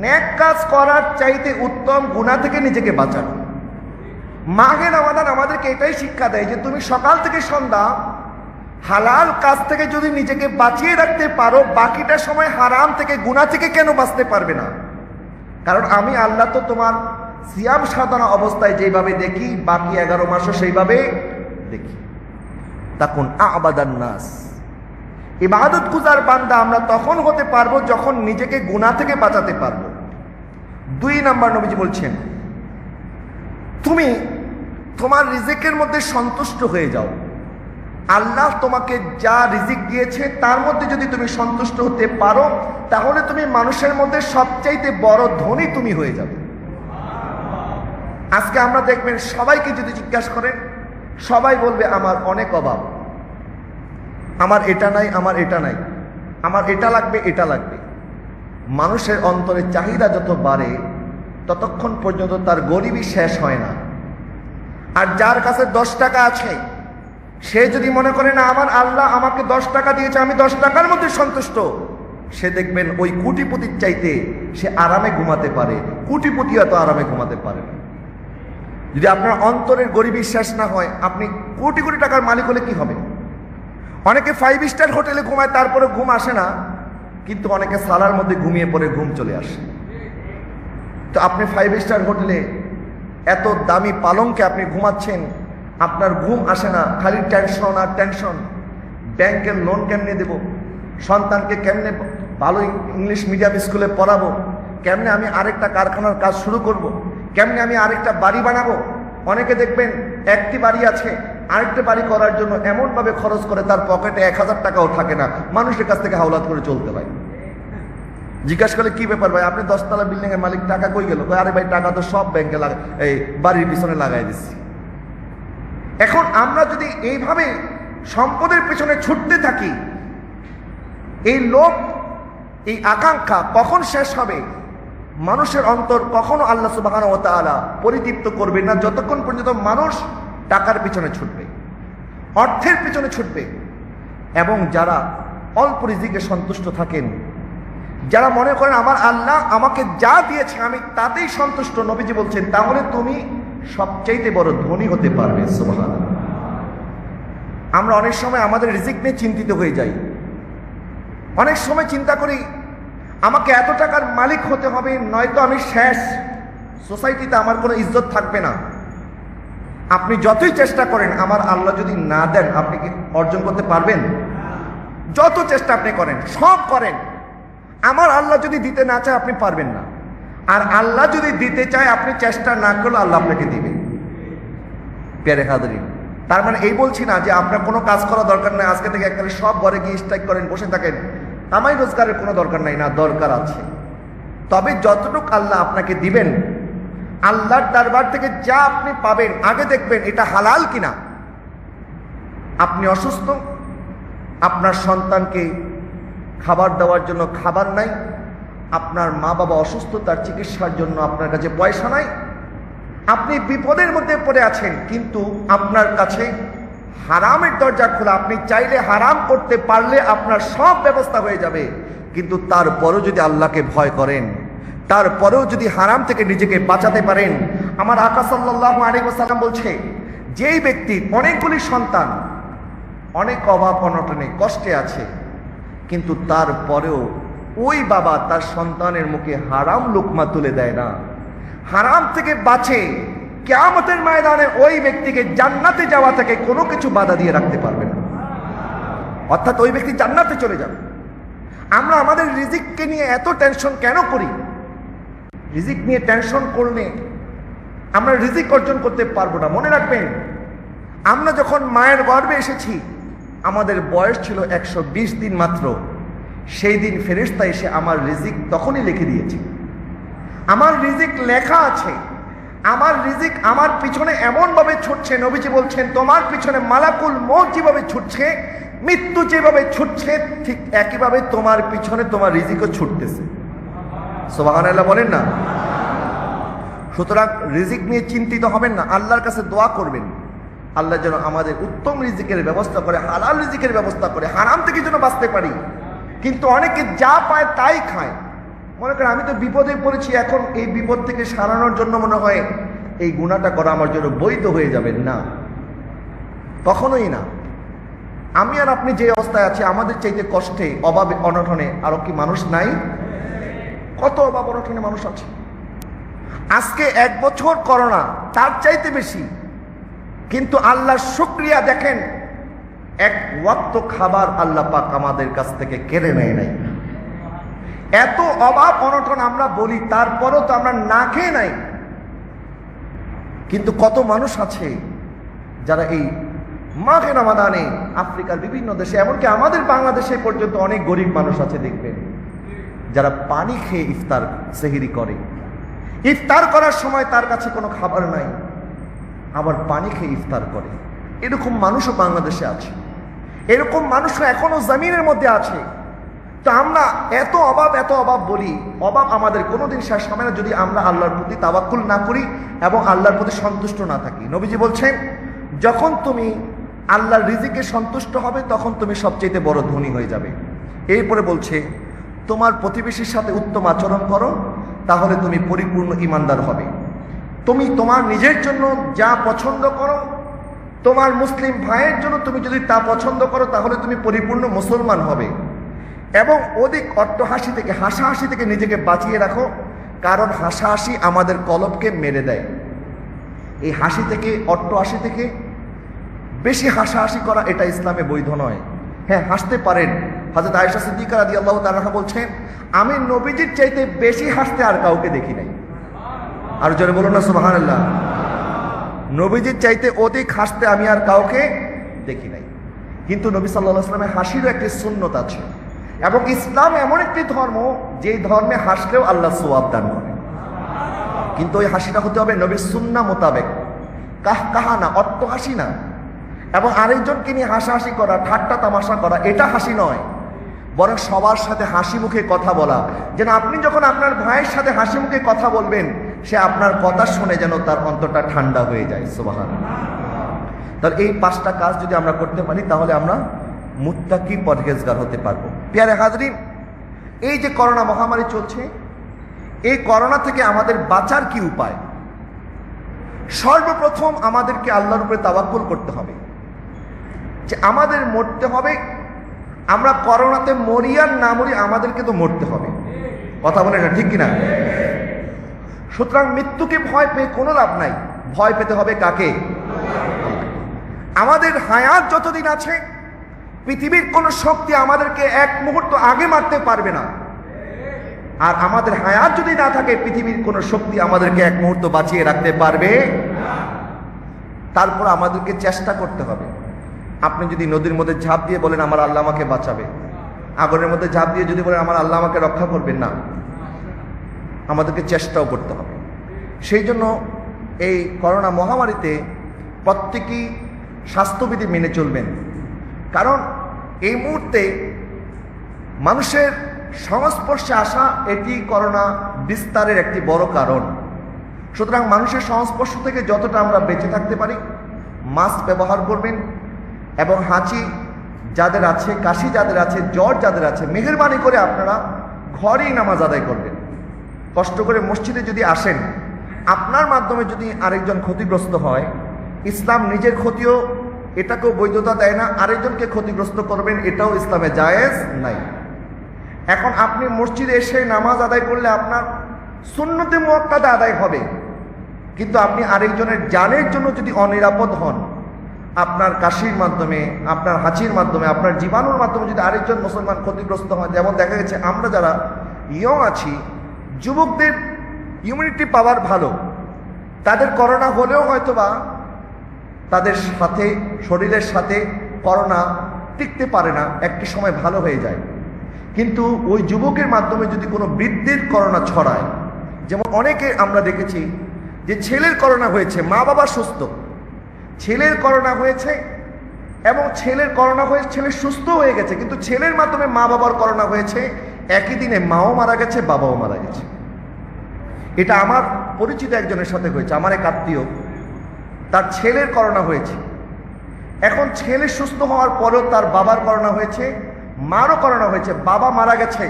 নেক কাজ করার চাইতে উত্তম গুনাহ থেকে নিজেকে বাঁচানো। মাহে রমাদান আমাদেরকে এটাই শিক্ষা দেয় যে তুমি সকাল থেকে সন্ধ্যা হালাল কাজ থেকে যদি নিজেকে বাঁচিয়ে রাখতে পারো, বাকিটা সময় হারাম থেকে, গুনাহ থেকে কেন বাঁচতে পারবে না? কারণ আমি আল্লাহ তো তোমার সিয়াম সাধনা অবস্থায় যেভাবে দেখি, বাকি 11 মাসও সেইভাবে দেখি। তাকুন আবাদান নাস। ইবাদত গুজার বান্দা আমরা তখন হতে পারবো যখন নিজেকে গুনাহ থেকে বাঁচাতে পারবো। 2 নাম্বার, নবীজি বলছেন, তুমি তোমার রিজিকের মধ্যে সন্তুষ্ট হয়ে যাও। আল্লাহ তোমাকে যা রিজিক দিয়েছে তার মধ্যে যদি তুমি সন্তুষ্ট হতে পারো, তাহলে তুমি মানুষের মধ্যে সবচাইতে বড় ধনী তুমি হয়ে যাবে। আজকে আমরা দেখবেন, সবাইকে যদি জিজ্ঞাসা করেন, সবাই বলবে আমার অনেক অভাব, আমার এটা নাই, আমার এটা নাই, আমার এটা লাগবে, এটা লাগবে। মানুষের অন্তরে চাহিদা যত বাড়ে, ততক্ষণ পর্যন্ত তার গরিবই শেষ হয় না। আর যার কাছে 10 টাকা আছে, সে যদি মনে করে না আমার আল্লাহ আমাকে 10 টাকা দিয়েছে, আমি 10 টাকার মধ্যে সন্তুষ্ট, সে দেখবেন ওই কোটিপতির চাইতে সে আরামে ঘুমাতে পারে। কোটিপতি এত আরামে ঘুমাতে পারে না। যদি আপনার অন্তরের গরিবী শেষ না হয়, আপনি কোটি কোটি টাকার মালিক হলে কি হবে? অনেকে 5 স্টার হোটেলে ঘুমায়, তারপরে ঘুম আসে না, কিন্তু অনেকে সালার মধ্যে ঘুমিয়ে পড়ে ঘুম চলে আসে। তো আপনি 5 স্টার হোটেলে এত দামি পালঙ্কে আপনি ঘুমাচ্ছেন, আপনার ঘুম আসে না, খালি টেনশন আর টেনশন। ব্যাংকের লোন কেমনে দেব, সন্তানকে কেমনে ভালো ইংলিশ মিডিয়াম স্কুলে পড়াবো, কেমনে আমি আরেকটা কারখানার কাজ শুরু করব, কেমনে আমি আরেকটা বাড়ি বানাবো। অনেকে দেখবেন একটি বাড়ি আছে, আরেকটা বাড়ি করার জন্য এমনভাবে খরচ করে তার পকেটে 1000 টাকাও থাকে না, মানুষের কাছ থেকে হাওলাত করে চলতে হয়। জিজ্ঞাসা করলে কি ব্যাপার ভাই, আপনি 10 তলা বিল্ডিং এর মালিক, টাকা কই গেল? আরে ভাই টাকা তো সব ব্যাংকে এই বাড়ির পিছনে লাগাই দিচ্ছি। এখন আমরা যদি এইভাবে সম্পদের পিছনে ছুটতে থাকি, এই লোভ, এই আকাঙ্ক্ষা কখন শেষ হবে? মানুষের অন্তর কখনো আল্লাহ সুবহানাহু ওয়া তাআলা পরিতৃপ্ত করবে না যতক্ষণ পর্যন্ত মানুষ টাকার পিছনে ছুটবে, অর্থের পিছনে ছুটবে। এবং যারা অল্প রিজিকে সন্তুষ্ট থাকেন, যারা মনে করেন আমার আল্লাহ আমাকে যা দিয়েছে আমি তাতেই সন্তুষ্ট, নবীজি বলছেন তাহলে তুমি সবচাইতে বড় ধনী হতে পারবে। সুবহানাল্লাহ। আমরা অনেক সময় আমাদের রিজিক নিয়ে চিন্তিত হয়ে যাই। অনেক সময় চিন্তা করি আমাকে এত টাকার মালিক হতে হবে, নয়তো আমি শেষ, সোসাইটিতে আমার কোনো ইজ্জত থাকবে না। আপনি যতই চেষ্টা করেন, আমার আল্লাহ যদি না দেন আপনি কি অর্জন করতে পারবেন? যত চেষ্টা আপনি করেন, সব করেন, আমার আল্লাহ যদি দিতে না চায় আপনি পারবেন না। আর আল্লাহ যদি দিতে চায় আপনি চেষ্টা না করলে আল্লাহ আপনাকে দিবেন। প্যারে হাজরিন, তার মানে এই বলছি না যে আপনার কোনো কাজ করা দরকার নাই, আজকে থেকে একবারে সব ঘরে গিয়ে স্ট্রাইক করেন, বসে থাকেন, কামাই রোজগারের কোনো দরকার নাই। না, দরকার আছে। তবে যতটুকু আল্লাহ আপনাকে দিবেন, আল্লাহর দরবার থেকে যা আপনি পাবেন আগে দেখবেন এটা হালাল কিনা। আপনি অসুস্থ, আপনার সন্তানকে খাবার দেওয়ার জন্য খাবার নাই, আপনার মা বাবা অসুস্থ, তার চিকিৎসার জন্য আপনার কাছে পয়সা নাই, আপনি বিপদের মধ্যে পড়ে আছেন, কিন্তু আপনার কাছে হারামের দরজা খোলা, আপনি চাইলে হারাম করতে পারলে আপনার সব ব্যবস্থা হয়ে যাবে। কিন্তু তারপরেও যদি আল্লাহকে ভয় করেন, তারপরেও যদি হারাম থেকে নিজেকে বাঁচাতে পারেন, আমার আকা সাল্লাল্লাহু আলাইহি ওয়াসাল্লাম বলছে যেই ব্যক্তি অনেকগুলি সন্তান, অনেক অভাব অনটনে কষ্টে আছে, কিন্তু তারপরেও ওই বাবা তার সন্তানের মুখে হারাম লোকমা তুলে দেয় না, হারাম থেকে বাঁচে, কিয়ামতের ময়দানে ওই ব্যক্তিকে জান্নাতে যাওয়া থেকে কোনো কিছু বাধা দিয়ে রাখতে পারবে না। অর্থাৎ ওই ব্যক্তি জান্নাতে চলে যাবে। আমরা আমাদের রিজিককে নিয়ে এত টেনশন কেন করি? রিজিক নিয়ে টেনশন করলে আমরা রিজিক অর্জন করতে পারবো না। মনে রাখবেন, আমরা যখন মায়ের গর্ভে এসেছি আমাদের বয়স ছিল 120 দিন মাত্র। সেই দিন ফেরেশতা এসে আমার রিজিক তখনই লিখে দিয়েছে। আমার রিজিক লেখা আছে। আমার রিজিক আমার পিছনে এমনভাবে ছুটছে, নবীজি বলছেন তোমার পিছনে মালাকুল মউত যেভাবে ছুটছে, মৃত্যু যেভাবে ছুটছে, ঠিক একইভাবে তোমার পিছনে তোমার রিজিকও ছুটতেছে। সুবহানাল্লাহ বলেন না? সুতরাং রিজিক নিয়ে চিন্তিত হবেন না, আল্লাহর কাছে দোয়া করবেন আল্লাহ যেন আমাদের উত্তম রিজিকের ব্যবস্থা করে, হালাল রিজিকের ব্যবস্থা করে, হারাম থেকে যেন বাঁচতে পারি। কিন্তু অনেকে যা পায় তাই খায়। মনে করেন আমি তো বিপদে পড়েছি, এখন এই বিপদ থেকে সারানোর জন্য মনে হয় এই গুনাহটা করা আমার জন্য বৈধ হয়ে যাবে। না, কখনোই না। আমি আর আপনি যে অবস্থায় আছি, আমাদের চাইতে কষ্টে, অভাবে, অনটনে আরো কি মানুষ নাই? কত অভাব অনটনে মানুষ আছে। আজকে 1 বছর করোনা, তার চাইতে বেশি, কিন্তু আল্লাহর শুকরিয়া দেখেন, 1 ওয়াক্ত খাবার আল্লাহ পাক আমাদের কাছ থেকে কেড়ে নেয় নাই। এত অভাব অনটন আমরা বলি, তারপরও তো আমরা না খেয়ে নাই। কিন্তু কত মানুষ আছে যারা এই মাঘে রমাদানে আফ্রিকার বিভিন্ন দেশে, এমনকি আমাদের বাংলাদেশে পর্যন্ত অনেক গরিব মানুষ আছে দেখবেন, যারা পানি খেয়ে ইফতার সেহরি করে। ইফতার করার সময় তার কাছে কোনো খাবার নাই, আবার পানি খেয়ে ইফতার করে। এরকম মানুষও বাংলাদেশে আছে, এরকম মানুষও এখনো জমিনের মধ্যে আছে। তো আমরা এত অভাব বলি, অভাব আমাদের কোনোদিন শেষ হবে না যদি আমরা আল্লাহর প্রতি তাওয়াক্কুল না করি এবং আল্লাহর প্রতি সন্তুষ্ট না থাকি। নবীজি বলছেন যখন তুমি আল্লাহর রিজিকে সন্তুষ্ট হবে তখন তুমি সবচেয়ে বড় ধনী হয়ে যাবে। এরপরে বলছে তোমার প্রতিবেশীর সাথে উত্তম আচরণ করো, তাহলে তুমি পরিপূর্ণ ঈমানদার হবে। তুমি তোমার নিজের জন্য যা পছন্দ করো, তোমার মুসলিম ভাইয়ের জন্য তুমি যদি তা পছন্দ করো, তাহলে তুমি পরিপূর্ণ মুসলমান হবে। এবং অধিক অট্টহাসি থেকে, হাসাহাসি থেকে নিজেকে বাঁচিয়ে রাখো, কারণ হাসাহাসি আমাদের কলবকে মেরে দেয়। এই হাসি থেকে, অট্টহাসি থেকে বেশি হাসাহাসি করা এটা ইসলামে বৈধ নয়। হ্যাঁ, হাসতে পারেন। হযরত আয়েশা সিদ্দিকা রাদিয়াল্লাহু তাআলা বলছেন, আমি নবীজির চাইতে বেশি হাসতে আর কাউকে দেখি নাই। আর জোরে বলুন না সুবহানাল্লাহ। নবীজির চাইতে অধিক হাসতে আমি আর কাউকে দেখি নাই। কিন্তু নবী সাল্লাল্লাহু আলাইহি ওয়াসাল্লামের হাসিরও একটি সুন্নত আছে, এবং ইসলাম এমন একটি ধর্ম যেই ধর্মে হাসলেও আল্লাহ সওয়াব দান করে। কিন্তু ওই হাসিটা হতে হবে নবীর সুন্নাহ মোতাবেক, কাহা না, অট্ট হাসি না। এবং আরেকজনকে নিয়ে হাসাহাসি করা, ঠাট্টা তামাশা করা, এটা হাসি নয়, বরং সবার সাথে হাসি মুখে কথা বলা। যেন আপনি যখন আপনার ভাইয়ের সাথে হাসি মুখে কথা বলবেন, সে আপনার কথা শুনে যেন তার অন্তরটা ঠান্ডা হয়ে যায়। সুবহানাল্লাহ। তাহলে এই 5টা কাজ যদি আমরা করতে পারি, তাহলে আমরা মুত্তাকি পরহেজগার হতে পারবো। প্রিয় হাজরিন, এই যে করোনা মহামারী চলছে, এই করোনা থেকে আমাদের বাঁচার কি উপায়? সর্বপ্রথম আমাদেরকে আল্লাহর উপরে তাওয়াক্কুল করতে হবে, যে আমাদের মরতে হবে। আমরা করোনাতে মরি আর না মরি, আমাদেরকে তো মরতে হবে। কথা বলে না, ঠিক কিনা? সুতরাং মৃত্যুকে ভয় পেয়ে কোনো লাভ নাই। ভয় পেতে হবে কাকে? আমাদের হায়াত যতদিন আছে, পৃথিবীর কোন শক্তি আমাদেরকে এক মুহূর্ত আগে মারতে পারবে না। আর আমাদের হায়াত যদি না থাকে, পৃথিবীর কোন শক্তি আমাদেরকে এক মুহূর্ত বাঁচিয়ে রাখতে পারবে না। তারপর আমাদেরকে চেষ্টা করতে হবে। আপনি যদি নদীর মধ্যে ঝাঁপ দিয়ে বলেন আমার আল্লাহ আমাকে বাঁচাবে, আগুনের মধ্যে ঝাঁপ দিয়ে যদি বলেন আমার আল্লাহ আমাকে রক্ষা করবেন না, আমাদেরকে চেষ্টাও করতে হবে। সেই জন্য এই করোনা মহামারীতে প্রত্যেকেই স্বাস্থ্যবিধি মেনে চলবেন। কারণ এই মুহূর্তে মানুষের সংস্পর্শে আসা এটি করোনা বিস্তারের একটি বড় কারণ। সুতরাং মানুষের সংস্পর্শ থেকে যতটা আমরা বেঁচে থাকতে পারি, মাস্ক ব্যবহার করবেন। এবং হাঁচি যাদের আছে, কাশি যাদের আছে, জ্বর যাদের আছে, মেহেরবানি করে আপনারা ঘরেই নামাজ আদায় করবেন। কষ্ট করে মসজিদে যদি আসেন, আপনার মাধ্যমে যদি আরেকজন ক্ষতিগ্রস্ত হয়, ইসলাম নিজের ক্ষতিও এটাকেও বৈধতা দেয় না। আরেকজনকে ক্ষতিগ্রস্ত করবেন, এটাও ইসলামে জায়েজ নাই। এখন আপনি মসজিদে এসে নামাজ আদায় করলে আপনার সুন্নতে মুআক্কাদা আদায় হবে, কিন্তু আপনি আরেকজনের জানের জন্য যদি অনিরাপদ হন, আপনার কাশির মাধ্যমে, আপনার হাঁচির মাধ্যমে, আপনার জীবাণুর মাধ্যমে যদি আরেকজন মুসলমান ক্ষতিগ্রস্ত হয়, যেমন দেখা গেছে আমরা যারা ইয়ং আছি, যুবকদের ইমিউনিটি পাওয়ার ভালো, তাদের করোনা হলেও হয়তোবা তাদের সাথে, শরীরের সাথে করোনা টিকতে পারে না, একটি সময় ভালো হয়ে যায়। কিন্তু ওই যুবকের মাধ্যমে যদি কোনো বৃদ্ধের করোনা ছড়ায়, যেমন অনেকে আমরা দেখেছি যে ছেলের করোনা হয়েছে, মা বাবা সুস্থ, ছেলের করোনা হয়েছে এবং ছেলের করোনা হয়ে ছেলে সুস্থ হয়ে গেছে, কিন্তু ছেলের মাধ্যমে মা বাবার করোনা হয়েছে, একই দিনে মাও মারা গেছে, বাবাও মারা গেছে। এটা আমার পরিচিত একজনের সাথে হয়েছে, আমার এক আত্মীয়, তার ছেলের করোনা হয়েছে। এখন ছেলে সুস্থ হওয়ার পরেও তার বাবার করোনা হয়েছে, মারও করোনা হয়েছে, বাবা মারা গেছে,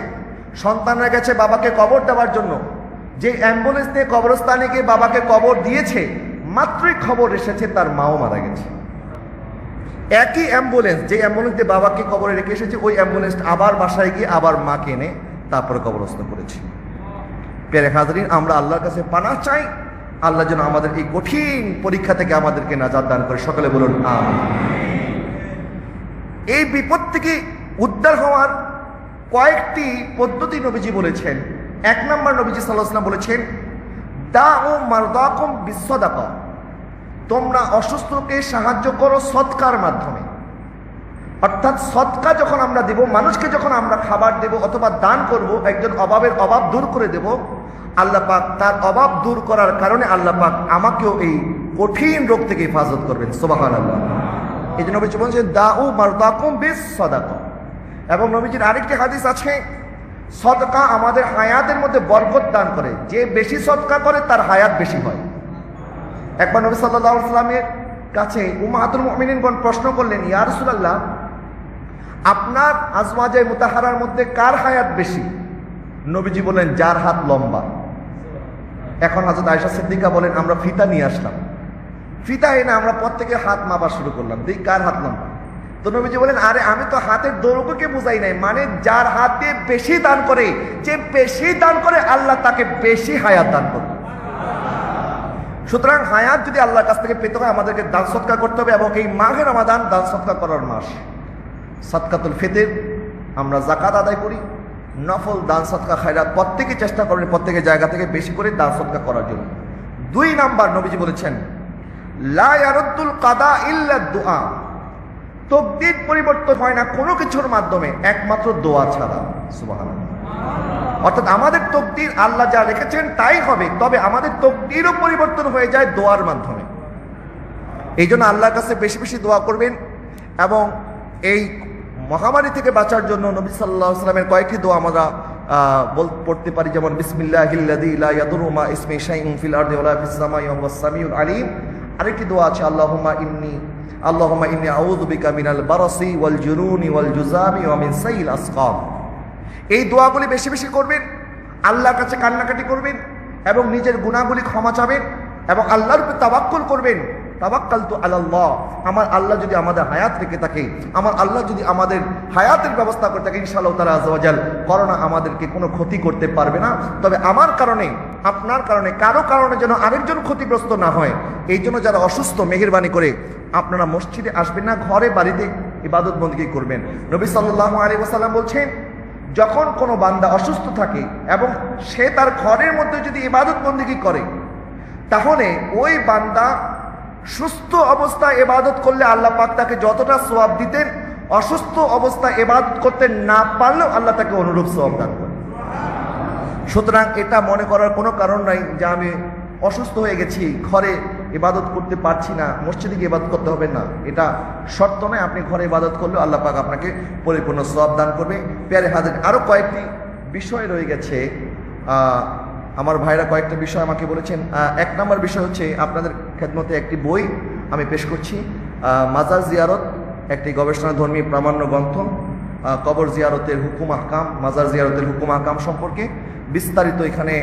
সন্তানরা গেছে বাবাকে কবর দেওয়ার জন্য। যে অ্যাম্বুলেন্স নিয়ে কবরস্থানে গিয়ে বাবাকে কবর দিয়েছে, মাত্রই খবর এসেছে তার মাও মারা গেছে। একই অ্যাম্বুলেন্স, যে অ্যাম্বুলেন্স দিয়ে বাবাকে কবরে রেখে এসেছে, ওই অ্যাম্বুলেন্স আবার বাসায় গিয়ে আবার মাকে এনে তারপরে কবরস্থ করেছে। প্রিয় হাজরিন, আমরা আল্লাহর কাছে পানাহ চাই, আল্লাহ যেন আমাদের এই কঠিন পরীক্ষা থেকে আমাদেরকে নাজাত দান করে। সকলে বলুন আমিন। এই বিপদ থেকে উদ্ধার হওয়ার কয়েকটি পদ্ধতি নবীজি বলেছেন। 1 নম্বর, নবীজি সাল্লাল্লাহু আলাইহি ওয়াসাল্লাম বলেছেন, দাউ মারদাকুম বিসসাদাকা, তোমরা অসুস্থকে সাহায্য করো সদকার মাধ্যমে। অর্থাৎ সদকা যখন আমরা দেব, মানুষকে যখন আমরা খাবার দেব অথবা দান করব, একজন অভাবের অভাব দূর করে দেব, আল্লাহ পাক তার অভাব দূর করার কারণে আল্লাহ পাক আমাকেও এই কঠিন রোগ থেকে হেফাজত করবেন। সুবহানাল্লাহ। এই জন্য নবীজি বলেছেন দাউ মারদাকুম বিসসাদাকা। এবং নবীজির আরেকটি হাদিস আছে, সদকা আমাদের হায়াতের মধ্যে বরকত দান করে, যে বেশি সদকা করে তার হায়াত বেশি হয়। একবার নবী সাল্লাল্লাহু আলাইহি ওয়াসাল্লামের কাছে উম্মাহাতুল মুমিনিনগণ প্রশ্ন করলেন, ইয়া রাসূলুল্লাহ, আপনার আজওয়াজে মুতাহারার মধ্যে কার হায়াত বেশি? নবীজি বলেন, যার হাত লম্বা। এখন হযরত আয়েশা সিদ্দিকা বলেন, আমরা ফিতা নিয়ে আসলাম, ফিতা এনে আমরা প্রত্যেকে হাত মাপা শুরু করলাম, দেখ কার হাত লম্বা। তো নবীজি বলেন, আরে আমি তো হাতের দৈর্ঘ্যকে বুঝাই নাই, মানে যার হাত দিয়ে বেশি দান করে, যে বেশি দান করে আল্লাহ তাকে বেশি হায়াত দান করবে। সুতরাং হায়াত যদি আল্লাহর কাছ থেকে পেতে হয় আমাদেরকে দান সৎকার করতে হবে, এবং এই মাহে রমাদান দান সৎকার করার মাস। সাদকাতুল ফিতর, আমরা যাকাত আদায় করি, নফল দান সৎকার খায়রাত প্রত্যেকে চেষ্টা করবেন প্রত্যেকের জায়গা থেকে বেশি করে দান সৎকার করার জন্য। 2 নাম্বার, নবীজি বলেছেন লা ইয়ারুদ্দুল কাদা ইল্লা দুআ, তকদির পরিবর্তন হয় না কোনো কিছুর মাধ্যমে একমাত্র দোয়া ছাড়া। সুবহানাল্লাহ। অর্থাৎ আমাদের তকদির আল্লাহ যা রেখেছেন তাই হবে, তবে আমাদের তকদিরও পরিবর্তন হয়ে যায় দোয়ার মাধ্যমে। এই জন্য আল্লাহর কাছে বেশি বেশি দোয়া করবেন, এবং এই মহামারী থেকে বাঁচার জন্য নবী সাল্লাল্লাহু আলাইহি ওয়াসাল্লামের কয়েকটি দোয়া আমরা পড়তে পারি, যেমন বিসমিল্লাহিল্লাযী লা ইয়াদুররু মা ইসমিহি শাইউন ফিল আরদি ওয়ালা ফিস সামাই ওয়া হুয়াস সামিউল আলিম। আরেকটি দোয়া আছে আল্লাহুম্মা ইন্নী আউযু বিকা মিনাল বারাসি ওয়াল জুনুনি ওয়াল জুযামি ওয়া মিন সাইয়িল আসকাম। এই দোয়াগুলি বেশি বেশি করবেন, আল্লাহর কাছে কান্নাকাটি করবেন, এবং নিজের গুনাহগুলি ক্ষমা চাবেন, এবং আল্লাহর উপর তাওয়াক্কুল করবেন। তাওয়াক্কালতু আলাল্লাহ, আমার আল্লাহ যদি আমাদের হায়াত রেখে থাকে, আমার আল্লাহ যদি আমাদের হায়াতের ব্যবস্থা করে থাকে, ইনশাআল্লাহ তাআলা আযজা ওয়া জাল করোনা আমাদেরকে কোনো ক্ষতি করতে পারবে না। তবে আমার কারণে, আপনার কারণে, কারো কারণে যেন আরেকজন ক্ষতিগ্রস্ত না হয়, এই জন্য যারা অসুস্থ মেহেরবানি করে আপনারা মসজিদে আসবেন না, ঘরে বাড়িতে ইবাদত বন্দেগী করবেন। নবী সাল্লাল্লাহু আলাইহি ওয়াসাল্লাম বলছেন, যখন কোনো বান্দা অসুস্থ থাকে এবং সে তার ঘরের মধ্যে যদি ইবাদত বন্দেগী করে, তাহলে ওই বান্দা সুস্থ অবস্থায় ইবাদত করলে আল্লাহ পাক তাকে যতটা সওয়াব দিতেন, অসুস্থ অবস্থায় ইবাদত করতে না পারলেও আল্লাহ তাকে অনুরূপ সওয়াব দান করেন। সুতরাং এটা মনে করার কোনো কারণ নাই যে আমি অসুস্থ হয়ে গেছি, ঘরে ইবাদত করতে পারছি না, মসজিদে গিয়ে ইবাদত করতে হবে না, এটা শর্ত নয়। আপনি ঘরে ইবাদত করলেও আল্লাহ পাক আপনাকে পরিপূর্ণ সওয়াব দান করবে। প্যারে হাজির, আরও কয়েকটি বিষয় রয়ে গেছে, আমার ভাইরা কয়েকটা বিষয় আমাকে বলেছেন। 1 নম্বর বিষয় হচ্ছে আপনাদের খেদমতে একটি বই আমি পেশ করছি, মাজার জিয়ারত, একটি গবেষণাধর্মী প্রামাণ্য গ্রন্থ, কবর জিয়ারতের হুকুম আহকাম, মাজার জিয়ারতের হুকুম আহকাম সম্পর্কে বিস্তারিত এখানে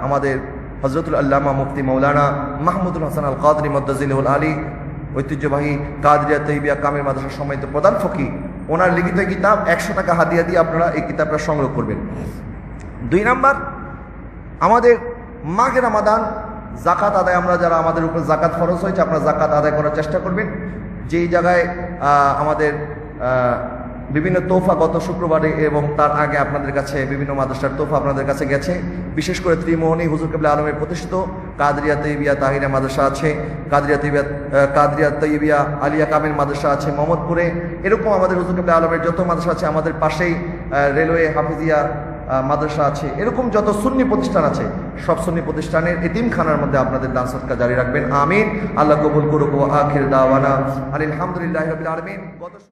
আমাদের হযরতুল আল্লামা মুফতি মাওলানা মাহমুদুল হাসান আল কাদরি মদ্দাজিলহুল আলী, ঐতিহ্যবাহী কাদরিয়া তৈয়বিয়া কামিল মাদ্রাসার সম্মানিত প্রধান ফকিহ, ওনার লিখিত কিতাব 100 টাকা হাদিয়া দিয়ে আপনারা এই কিতাবটা সংগ্রহ করবেন। 2 নাম্বার, আমাদের মাহে রমাদান যাকাত আদায়, আমরা যারা আমাদের উপর যাকাত ফরজ হয়েছে, আপনারা যাকাত আদায় করার চেষ্টা করবেন। যেই জায়গায় আমাদের বিভিন্ন তোফা গত শুক্রবারে এবং তার আগে আপনাদের কাছে বিভিন্ন মাদ্রাসার তোফা আপনাদের কাছে গেছে, বিশেষ করে ত্রিমোহনী হুজুর কিবলা আলমের প্রতিষ্ঠিত কাদরিয়া তৈয়বিয়া তাহিরা মাদ্রাসা আছে, কাদরিয়া তৈয়বিয়া আলিয়া কামিল মাদ্রাসা আছে মোহাম্মদপুরে, এরকম আমাদের হুজুর কিবলা আলমের যত মাদ্রাসা আছে, আমাদের পাশেই রেলওয়ে হাফিজিয়া মাদ্রাসা আছে, এরকম যত সুন্নি প্রতিষ্ঠান আছে, সব সুন্নি প্রতিষ্ঠানের এতিমখানার মধ্যে আপনাদের দান সদকা জারি রাখবেন। আমিন। আল্লাহ কবুল করুক। আখির দাওয়ানা আলহামদুলিল্লাহি রাব্বিল আলামিন।